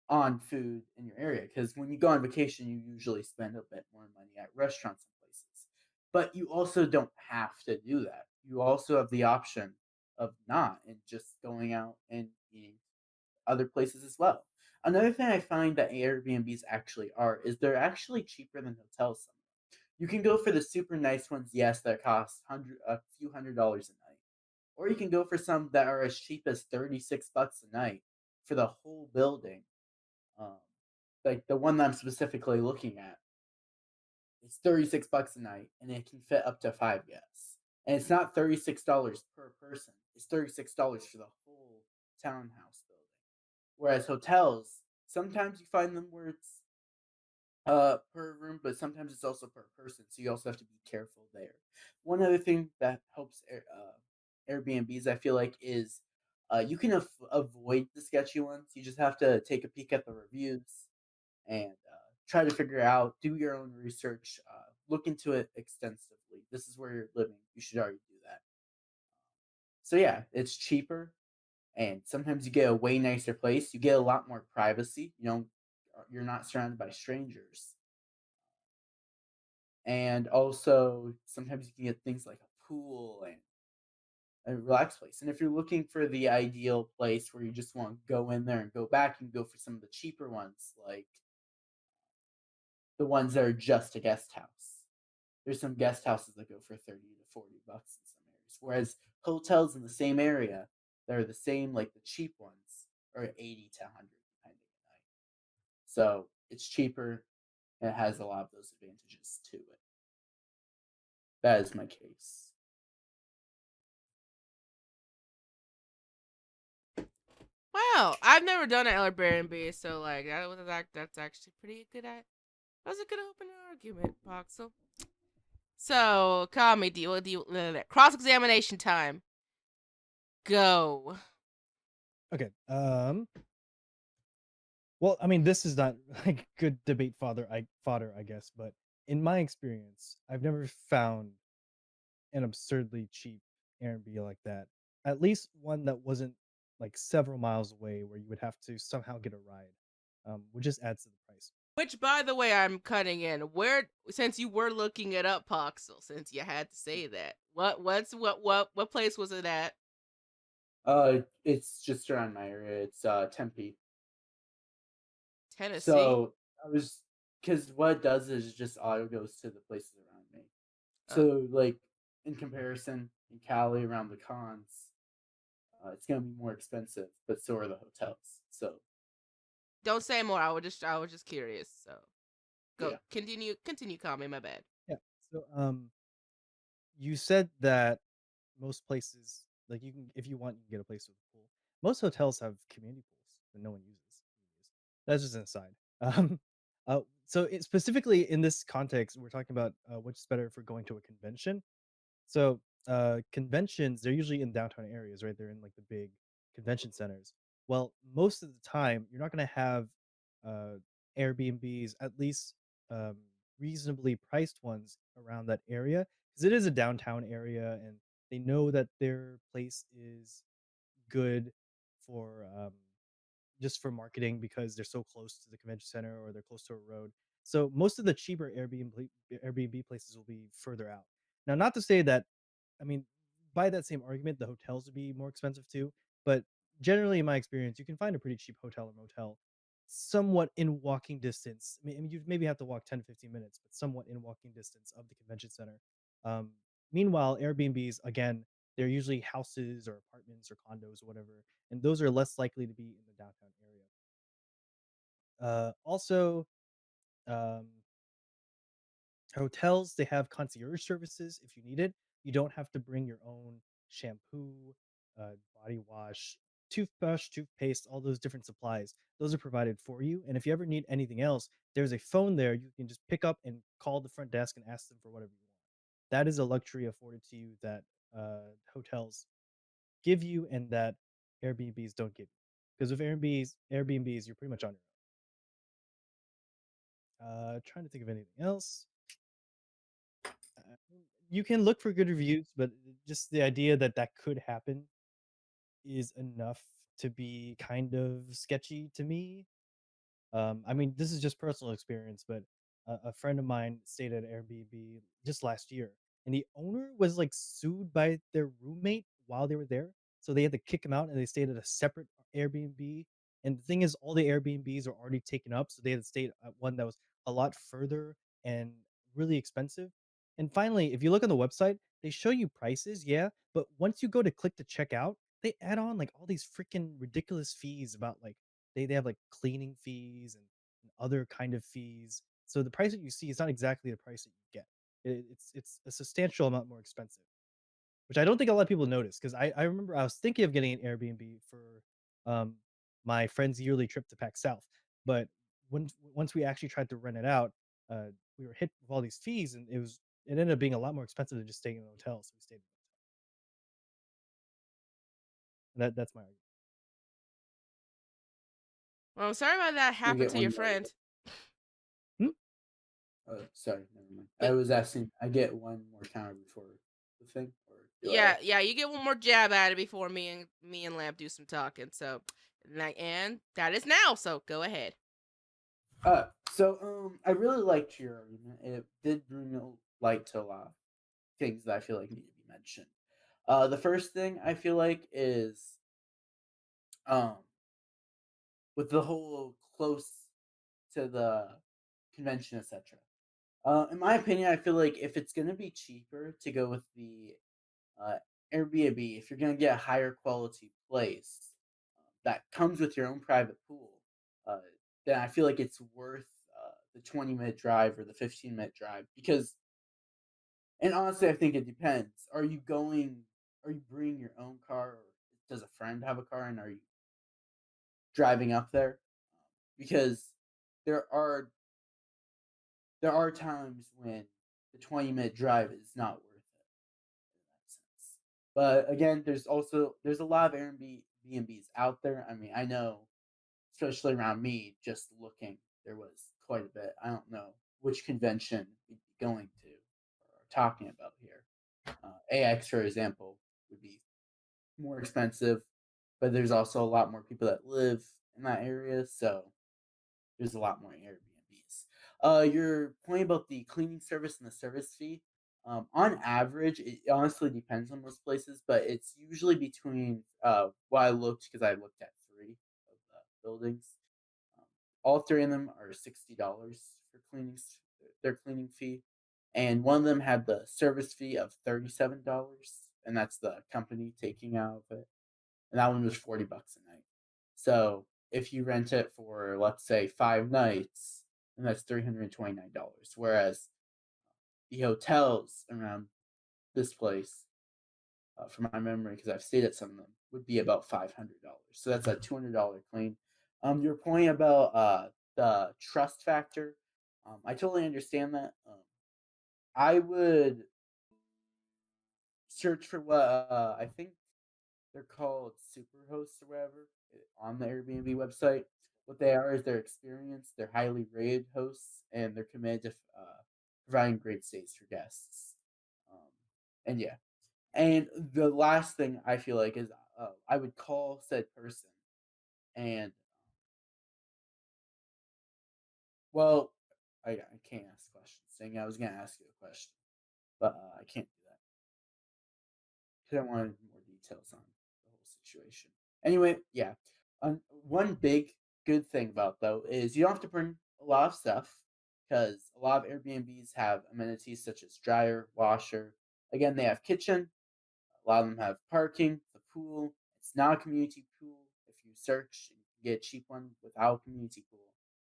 on food in your area, because when you go on vacation you usually spend a bit more money at restaurants and places, but you also don't have to do that. You also have the option of not and just going out and eating other places as well. Another thing I find that Airbnbs actually are is they're actually cheaper than hotels. You can go for the super nice ones, yes, that cost a few $100s a night, or you can go for some that are as cheap as $36 a night for the whole building. Um, like the one that I'm specifically looking at, it's $36 a night, and it can fit up to 5 guests. And it's not $36 per person; it's $36 for the whole townhouse building. Whereas hotels, sometimes you find them where it's per room, but sometimes it's also per person. So you also have to be careful there. One other thing that helps Airbnbs, I feel like, is you can avoid the sketchy ones. You just have to take a peek at the reviews and try to figure out, do your own research, look into it extensively. This is where you're living. You should already do that. So yeah, it's cheaper, and sometimes you get a way nicer place. You get a lot more privacy. You're not surrounded by strangers, and also sometimes you can get things like a pool and a relaxed place. And if you're looking for the ideal place where you just want to go in there and go back, you can go for some of the cheaper ones, like the ones that are just a guest house. There's some guest houses that go for 30 to $40 in some areas, whereas hotels in the same area that are the same, like the cheap ones, are 80 to 100 depending on night. So it's cheaper and it has a lot of those advantages to it. That is my case. Wow, I've never done an Airbnb, so like that's actually pretty good. That was a good opening argument, Poxel. So, Kami, cross examination time? Go. Okay. Well, I mean, this is not like good debate fodder, I guess, but in my experience, I've never found an absurdly cheap Airbnb like that. At least one that wasn't like several miles away where you would have to somehow get a ride, which just adds to the price. Which, by the way, I'm cutting in. Where, since you were looking it up, Poxel, since you had to say that, what place was it at? It's just around my area. It's Tempe. Tennessee. So I was because what it does is just auto goes to the places around me. Oh, So like in comparison, in Cali around the cons, it's gonna be more expensive, but so are the hotels. So don't say more. I was just curious. So go yeah, continue, Kami. My bad. Yeah. So, you said that most places, like you can, if you want, you can get a place with a pool. Most hotels have community pools that no one uses. That's just an aside. Um, so specifically in this context, we're talking about which is better for going to a convention. So conventions, they're usually in downtown areas, right? They're in like the big convention centers. Well, most of the time, you're not going to have uh, Airbnbs, at least um, reasonably priced ones around that area, because it is a downtown area, and they know that their place is good for just for marketing because they're so close to the convention center or they're close to a road. So most of the cheaper Airbnb places will be further out. Now, not to say that, I mean, by that same argument, the hotels would be more expensive too. But generally, in my experience, you can find a pretty cheap hotel or motel somewhat in walking distance. I mean, you maybe have to walk 10 to 15 minutes, but somewhat in walking distance of the convention center. Um, Meanwhile, Airbnbs, again, they're usually houses or apartments or condos or whatever, and those are less likely to be in the downtown area. Also, um, hotels, they have concierge services if you need it. You don't have to bring your own shampoo, body wash, toothbrush, toothpaste, all those different supplies. Those are provided for you. And if you ever need anything else, there's a phone there you can just pick up and call the front desk and ask them for whatever you want. That is a luxury afforded to you that hotels give you and that Airbnbs don't give you. Because with Airbnbs, you're pretty much on your own. Trying to think of anything else. Uh, you can look for good reviews, but just the idea that that could happen is enough to be kind of sketchy to me. I mean, this is just personal experience, but a friend of mine stayed at Airbnb just last year, and the owner was like sued by their roommate while they were there, so they had to kick him out, and they stayed at a separate Airbnb. And the thing is, all the Airbnbs are already taken up, so they had to stay at one that was a lot further and really expensive. And finally, if you look on the website, they show you prices, yeah, but once you go to click to check out, they add on like all these freaking ridiculous fees about like they have like cleaning fees and other kind of fees. So the price that you see is not exactly the price that you get. It's a substantial amount more expensive, which I don't think a lot of people notice. Because I remember I was thinking of getting an Airbnb for my friend's yearly trip to Pac South, but once we actually tried to rent it out, uh, we were hit with all these fees, and it ended up being a lot more expensive than just staying in a hotel. So we stayed in a hotel. That's my argument. Well, I'm sorry about that you happened get to your one more. friend. Hmm? Sorry, never mind. But I was asking. I get one more counter before the thing, or do yeah, I? yeah, you get one more jab at it before me and Lamp do some talking. So, and that is now. So go ahead. I really liked your argument. It did bring light to a lot of things that I feel like need to be mentioned. The first thing I feel like is um with the whole close to the convention, etc. In my opinion, I feel like if it's gonna be cheaper to go with the uh, Airbnb, if you're gonna get a higher quality place that comes with your own private pool, uh, then I feel like it's worth the 20-minute drive or the 15-minute drive because, and honestly, I think it depends. Are you going? Are you bringing your own car, or does a friend have a car, and are you driving up there? Because there are there are times when the 20-minute drive is not worth it in that sense. But again, there's a lot of Airbnbs Airbnbs out there. I mean, I know, especially around me, just looking, there was quite a bit. I don't know which convention we'd be going to or talking about here. AX, for example, would be more expensive, but there's also a lot more people that live in that area, so there's a lot more Airbnbs. Your point about the cleaning service and the service fee, on average, it honestly depends on most places, but it's usually between what I looked because I looked at three of the buildings. Um, all three of them are $60 for their cleaning fee, and one of them had the service fee of $37, and that's the company taking out of it, and that one was $40 a night. So if you rent it for, let's say, 5 nights, then that's $329. Whereas the hotels around this place, from my memory, because I've stayed at some of them, would be about $500. So that's a $200 clean. Your point about the trust factor, I totally understand that. I would search for what I think they're called superhosts or whatever on the Airbnb website. What they are is they're experienced, they're highly rated hosts, and they're committed to providing great stays for guests. And yeah, and the last thing I feel like is I would call said person and well, I can't ask questions. Saying I was gonna ask you a question, but I can't do that because I wanted more details on the whole situation. Anyway, yeah. One big good thing about though is you don't have to bring a lot of stuff because a lot of Airbnbs have amenities such as dryer, washer. Again, they have kitchen. A lot of them have parking, the pool. It's not a community pool. If you search, you can get a cheap one without a community pool,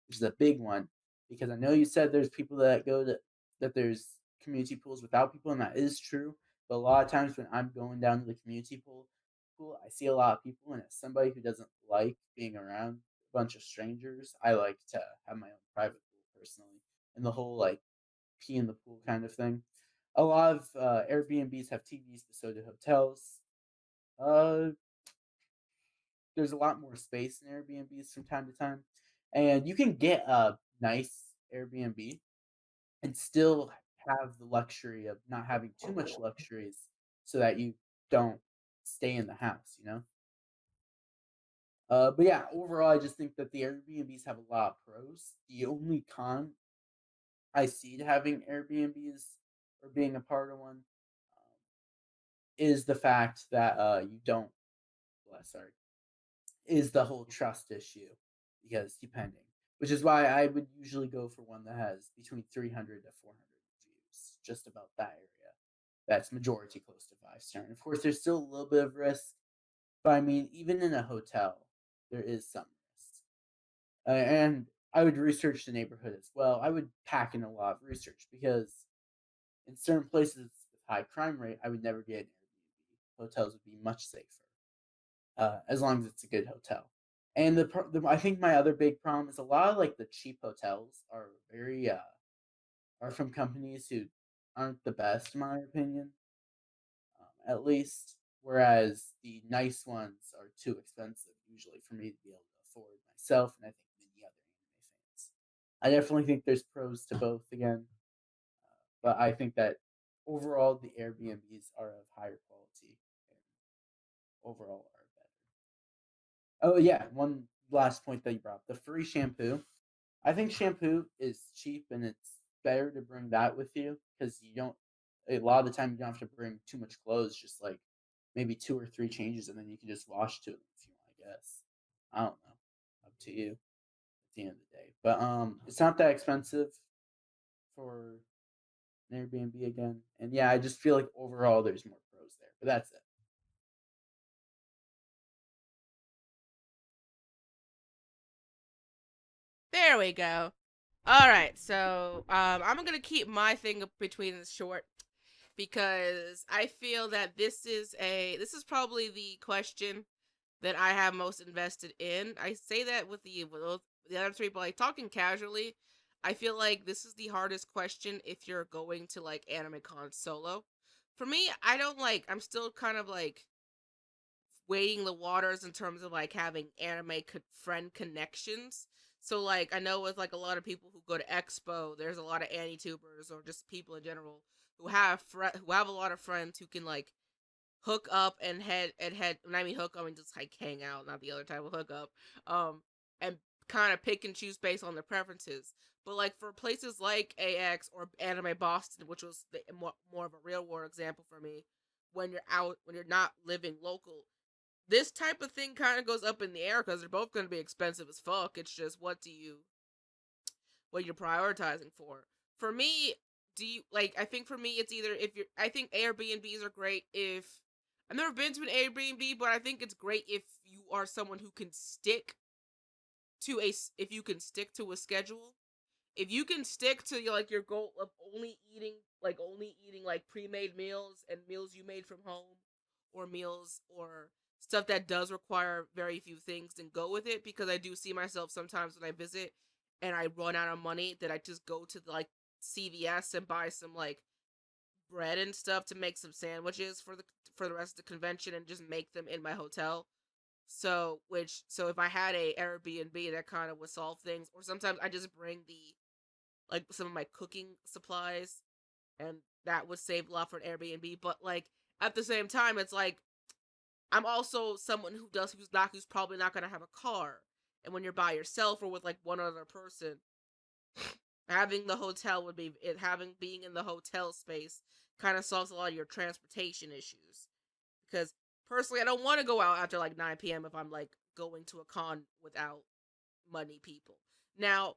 which is a big one because I know you said there's people that go to that there's community pools without people, and that is true. But a lot of times when I'm going down to the community pool, I see a lot of people, and as somebody who doesn't like being around a bunch of strangers, I like to have my own private pool personally, and the whole like pee in the pool kind of thing. A lot of Airbnbs have TVs, but so do hotels. Uh, there's a lot more space in Airbnbs from time to time, and you can get a nice Airbnb and still have the luxury of not having too much luxuries, so that you don't stay in the house. But yeah, overall, I just think that the Airbnbs have a lot of pros. The only con I see to having Airbnbs or being a part of one is the fact that you don't. Well, sorry, is the whole trust issue because depending, which is why I would usually go for one that has between 300 to 400 reviews, just about that area. That's majority close to 5 star. And of course, there's still a little bit of risk, but I mean, even in a hotel, there is some risk. And I would research the neighborhood as well. I would pack in a lot of research because in certain places with high crime rate, I would never get an Airbnb. Hotels would be much safer, as long as it's a good hotel. And I think my other big problem is a lot of like the cheap hotels are very are from companies who aren't the best in my opinion, at least. Whereas the nice ones are too expensive usually for me to be able to afford myself, and I think many other anime fans. I definitely think there's pros to both again, but I think that overall the Airbnbs are of higher quality and overall are better. Oh yeah, one last point that you brought up, the free shampoo. I think shampoo is cheap and it's better to bring that with you because you don't a lot of the time you don't have to bring too much clothes, just like maybe 2 or 3 changes and then you can just wash to them if you want, I guess. I don't know. Up to you at the end of the day. But it's not that expensive for an Airbnb again. And yeah, I just feel like overall there's more pros there. But that's it. There we go. All right, so I'm gonna keep my thing between the short because I feel that this is probably the question that I have most invested in. I say that with the other three, but like talking casually, I feel like this is the hardest question if you're going to like anime con solo. For me, I don't like. I'm still kind of like wading the waters in terms of like having friend connections. So like I know with like a lot of people who go to Expo, there's a lot of Anitubers or just people in general who who have a lot of friends who can like hook up and head when I mean hook, I mean just like hang out, not the other type of hook up. And kind of pick and choose based on their preferences. But like for places like AX or Anime Boston, which was more of a real world example for me, when you're not living local, this type of thing kind of goes up in the air because they're both going to be expensive as fuck. It's just what you're prioritizing for. For me, do you like? I think for me, it's either if you're. I think Airbnbs are great if I've never been to an Airbnb, but I think it's great if you are someone who can stick if you can stick to a schedule. If you can stick to like your goal of only eating like pre-made meals and meals you made from home, or meals or stuff that does require very few things, then go with it, because I do see myself sometimes when I visit and I run out of money that I just go to like CVS and buy some like bread and stuff to make some sandwiches for the rest of the convention and just make them in my hotel. So if I had a Airbnb, that kind of would solve things. Or sometimes I just bring the like some of my cooking supplies, and that would save a lot for an Airbnb. But like at the same time, it's like I'm also someone who's probably not gonna have a car. And when you're by yourself or with like one other person, having the hotel would be it having being in the hotel space kind of solves a lot of your transportation issues. Because personally, I don't want to go out after like 9 p.m. if I'm like going to a con without money people. Now,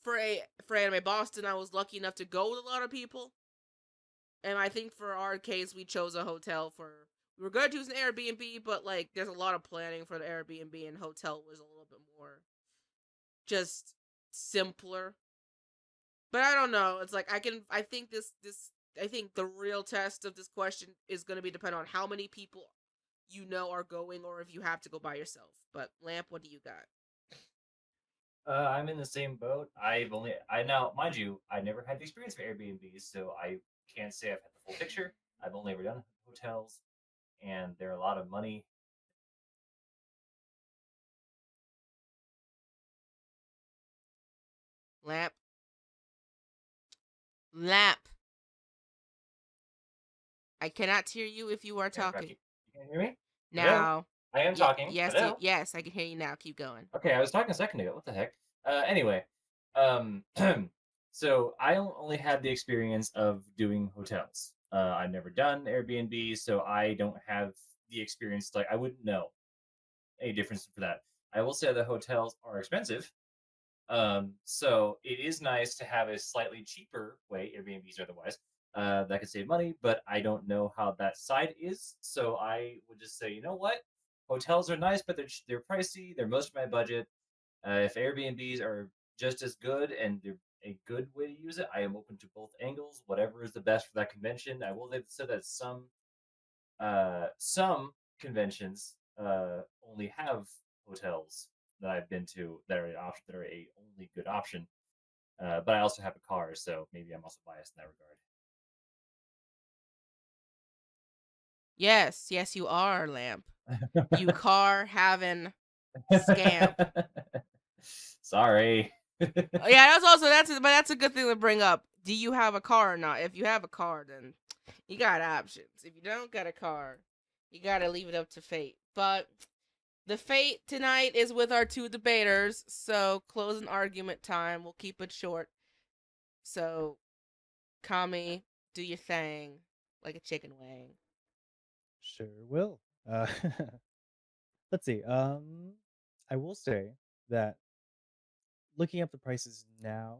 for Anime Boston, I was lucky enough to go with a lot of people, and I think for our case, we chose a hotel for. We were gonna choose an Airbnb, but like, there's a lot of planning for the Airbnb, and hotel was a little bit more just simpler. But I don't know. It's like I think I think the real test of this question is going to be dependent on how many people you know are going, or if you have to go by yourself. But Lamp, what do you got? I'm in the same boat. I now, mind you, I never had the experience for Airbnbs, so I can't say I've had the full picture. I've only ever done hotels, and they're a lot of money. Lamp, Lamp. I cannot hear you if you are talking. You can hear me? Hello? Now, I am talking. yes, Hello? yes, I can hear you now. Keep going. Okay, I was talking a second ago. What the heck? Anyway, um, so I only had the experience of doing hotels. I've never done Airbnb, so I don't have the experience. Like, I wouldn't know any difference for that. I will say the hotels are expensive. So it is nice to have a slightly cheaper way, Airbnbs or otherwise, that could save money, but I don't know how that side is. So I would just say, you know what? Hotels are nice, but they're pricey. They're most of my budget. If Airbnbs are just as good and they're a good way to use it, I am open to both angles. Whatever is the best for that convention. I will say that some conventions only have hotels that I've been to that are an option that are a only good option. But I also have a car, so maybe I'm also biased in that Yes, yes, you are, Lamp. You car having scamp. regard. Sorry. Oh, yeah, that's a good thing to bring up. Do you have a car or not? If you have a car, then you got options. If you don't got a car, you gotta leave it up to fate. But the fate tonight is with our two debaters, so closing argument time. We'll keep it short. So, Kami, do your thing like a chicken wing. Sure will. Let's see. I will say that looking up the prices now,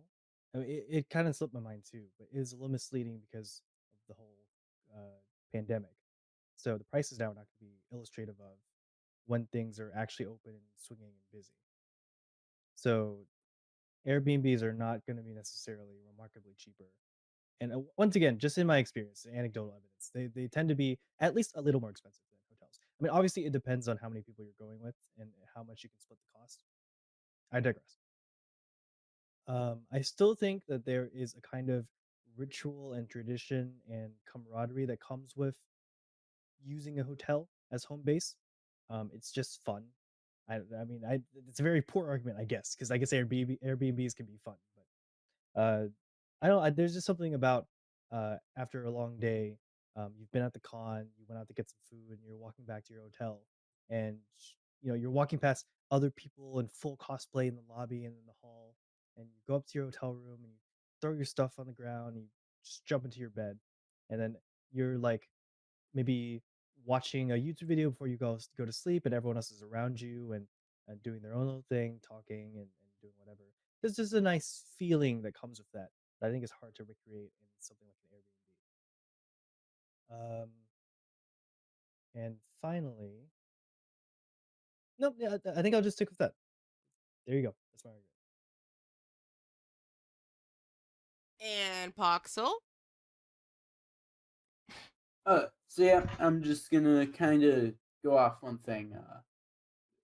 I mean, it kind of slipped my mind too, but it is a little misleading because of the whole pandemic. So the prices now are not going to be illustrative of when things are actually open and swinging and busy. So Airbnbs are not going to be necessarily remarkably cheaper. And once again, just in my experience, anecdotal evidence, they tend to be at least a little more expensive than hotels. I mean, obviously, it depends on how many people you're going with and how much you can split the cost. I digress. I still think that there is a kind of ritual and tradition and camaraderie that comes with using a hotel as home base. It's just fun. I mean, it's a very poor argument, I guess, because I guess Airbnbs can be fun, but I don't. There's just something about after a long day, you've been at the con, you went out to get some food, and you're walking back to your hotel, and you're walking past other people in full cosplay in the lobby and in the hall, and you go up to your hotel room and you throw your stuff on the ground, and you just jump into your bed, and then you're like maybe watching a YouTube video before you go to sleep, and everyone else is around you and doing their own little thing, talking and doing whatever. There's just a nice feeling that comes with that I think is hard to recreate in something like an Airbnb. And finally, nope, yeah, I think I'll just stick with that. There you go. That's my argument. And Poxel? So yeah, I'm just gonna kind of go off one thing.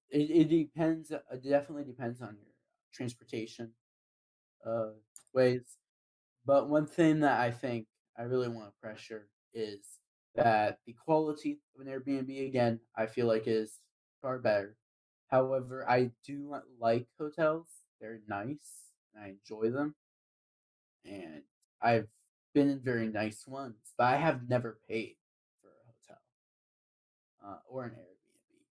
It depends. It definitely depends on your transportation uh ways. But one thing that I think I really want to pressure is that the quality of an Airbnb, again, I feel like is far better. However, I do like hotels. They're nice and I enjoy them. And I've been in very nice ones, but I have never paid for a hotel or an Airbnb.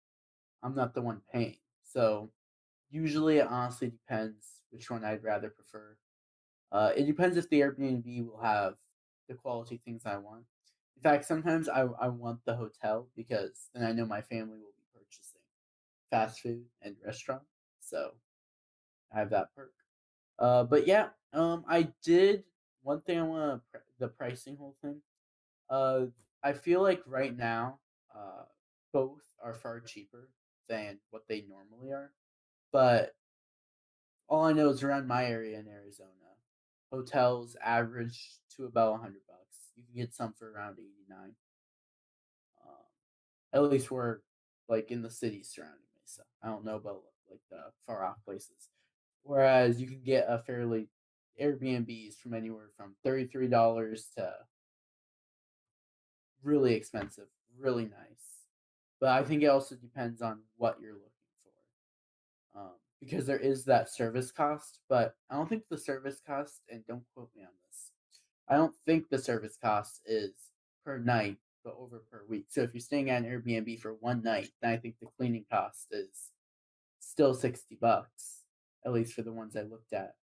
I'm not the one paying. So usually it honestly depends which one I'd rather prefer. It depends if the Airbnb will have the quality things I want. In fact, sometimes I want the hotel because then I know my family will be purchasing fast food and restaurant. So I have that perk. But yeah, I did one thing I want to the pricing whole thing. Uh, I feel like right now, both are far cheaper than what they normally are. But all I know is around my area in Arizona, hotels average to about $100. You can get some for around 89. Um, at least we're like in the cities surrounding me, so I don't know about like the far off places. Whereas you can get a fairly Airbnbs from anywhere from $33 to really expensive, really nice. But I think it also depends on what you're looking for. Because there is that service cost, but I don't think the service cost, and don't quote me on this, I don't think the service cost is per night, but over per week. So if you're staying at an Airbnb for one night, then I think the cleaning cost is still $60, at least for the ones I looked at.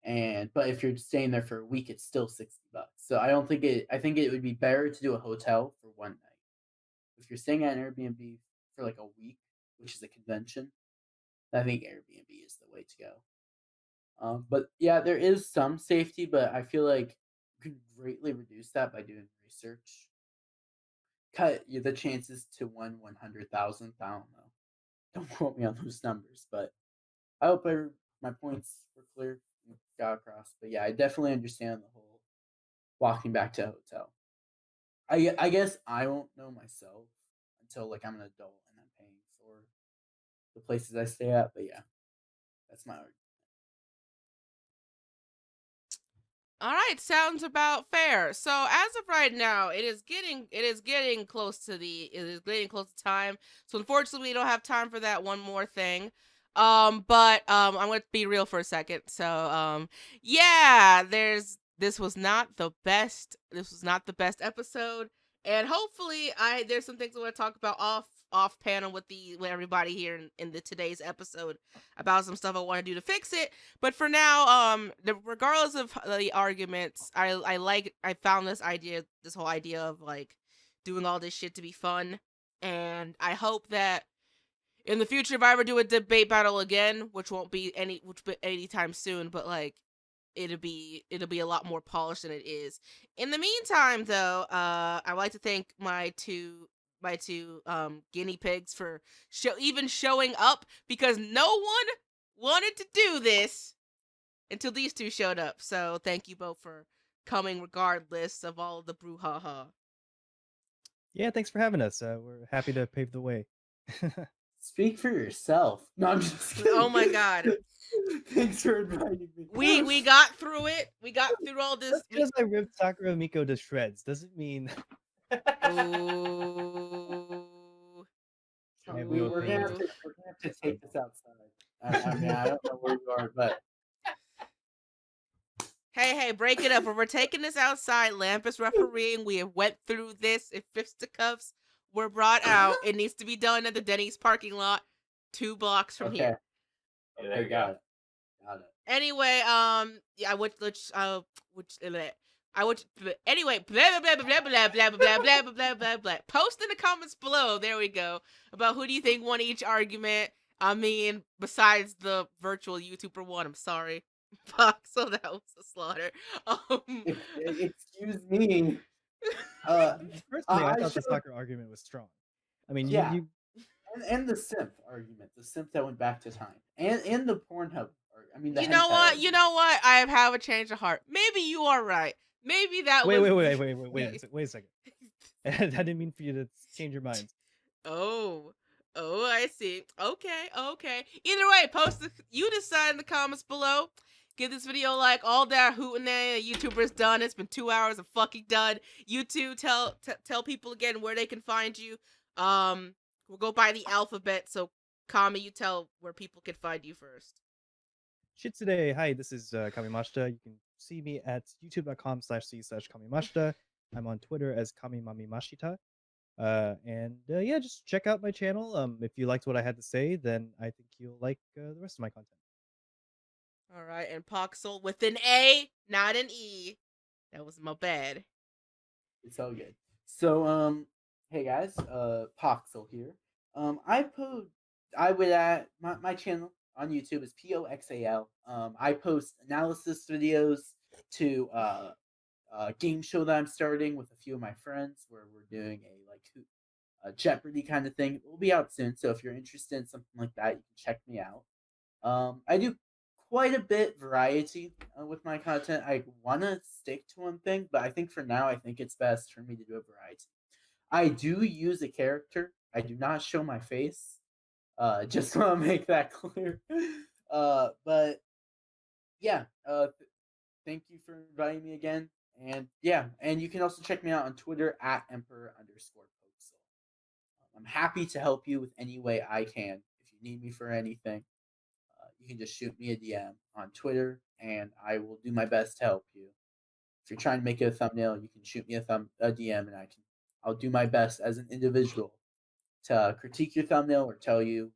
And but if you're staying there for a week, it's still $60. So I don't think it. I think it would be better to do a hotel for one night. If you're staying at an Airbnb for like a week, which is a convention, I think Airbnb is the way to go. But yeah, there is some safety, but I feel like you can greatly reduce that by doing research. Cut the chances to 1/100,000th. I don't know. Don't quote me on those numbers, but I hope my points were clear and got across. But yeah, I definitely understand the whole walking back to a hotel. I guess I won't know myself until like I'm an adult and I'm paying for the places I stay at. But yeah, that's my argument. All right, sounds about fair. So as of right now, it is getting close to time. So unfortunately, we don't have time for that one more thing. But I'm going to be real for a second. So yeah, this was not the best. This was not the best episode, and hopefully, there's some things I want to talk about off panel with everybody here in the today's episode about some stuff I want to do to fix it. But for now, regardless of the arguments, I found this whole idea of like doing all this shit to be fun, and I hope that in the future, if I ever do a debate battle again, which be anytime soon, but like it'll be a lot more polished than it is. In the meantime, though, I'd like to thank my two guinea pigs for even showing up, because no one wanted to do this until these two showed up. So thank you both for coming regardless of all the brouhaha. Yeah, thanks for having us. We're happy to pave the way. Speak for yourself. No, I'm just kidding. Oh my god. Thanks for inviting me. We got through it. We got through all this. Just because I ripped Sakura Miko to shreds doesn't mean Ooh. I We're gonna have to take this outside. I mean, I don't know where you are, but Hey, break it up. We're taking this outside. Lamp is refereeing. We have went through this. If fisticuffs were brought out, it needs to be done at the Denny's parking lot, 2 blocks from okay. here. Yeah, there you go. Got it. Anyway, yeah, anyway, blah blah blah blah blah blah blah blah blah blah blah blah blah. Post in the comments below. There we go. About who do you think won each argument? I mean, besides the virtual YouTuber one. I'm sorry, Poxel, that was a slaughter. Excuse me. Personally, I I thought the showed- soccer argument was strong. I mean, Yeah. you and the simp argument, the simp that went back to time, and the Pornhub. I mean, the You know hentai what? argument. You know what? I have a change of heart. Maybe you are right. Maybe that wait, was. wait a second. I didn't mean for you to change your mind. Oh, I see. Okay. Either way, you decide in the comments below. Give this video a like. All that hootenanny YouTuber's done. It's been 2 hours of fucking done. You two tell people again where they can find you. We'll go by the alphabet. So, Kami, you tell where people can find you first. Shit today. Hi, this is Kamimashita. You can see me at youtube.com/c/Kamimashita. I'm on Twitter as Kamimamimashita. Yeah, just check out my channel. If you liked what I had to say, then I think you'll like the rest of my content. All right, and Poxel with an A, not an E. That was my bad. It's all good. So, hey guys, Poxel here. I would add my channel on YouTube is Poxal. I post analysis videos to game show that I'm starting with a few of my friends, where we're doing a Jeopardy kind of thing. It will be out soon, so if you're interested in something like that, you can check me out. I do quite a bit variety with my content. I want to stick to one thing, but I think for now, I think it's best for me to do a variety. I do use a character. I do not show my face. Just want to make that clear. But yeah, thank you for inviting me again. And yeah, and you can also check me out on Twitter at Emperor_Poxel. I'm happy to help you with any way I can. If you need me for anything, you can just shoot me a DM on Twitter, and I will do my best to help you. If you're trying to make it a thumbnail, you can shoot me a DM, and I'll do my best as an individual to critique your thumbnail or tell you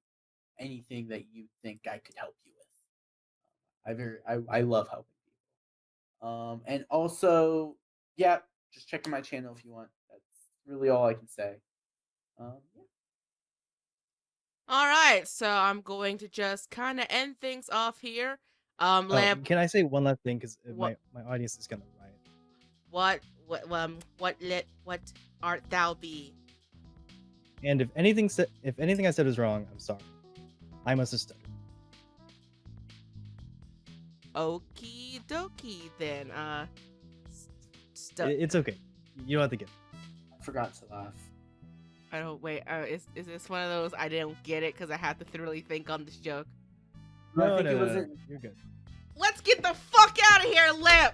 anything that you think I could help you with. I love helping people. And also, yeah, just check out my channel if you want. That's really all I can say. Yeah. All right, so I'm going to just kind of end things off here. Lamp, Can I say one last thing? Because What? my audience is gonna riot. what art thou be? And if anything I said is wrong, I'm sorry. I must have stuttered. Okie dokie then. It's okay. You don't have to get it. I forgot to laugh. I don't wait. Is this one of those I didn't get it because I had to thoroughly think on this joke? No, I think No, it wasn't. You're good. Let's get the fuck out of here, Lamp.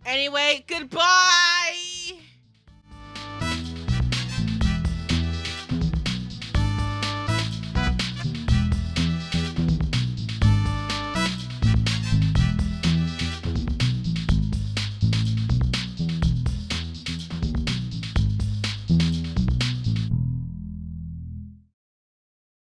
Anyway, goodbye.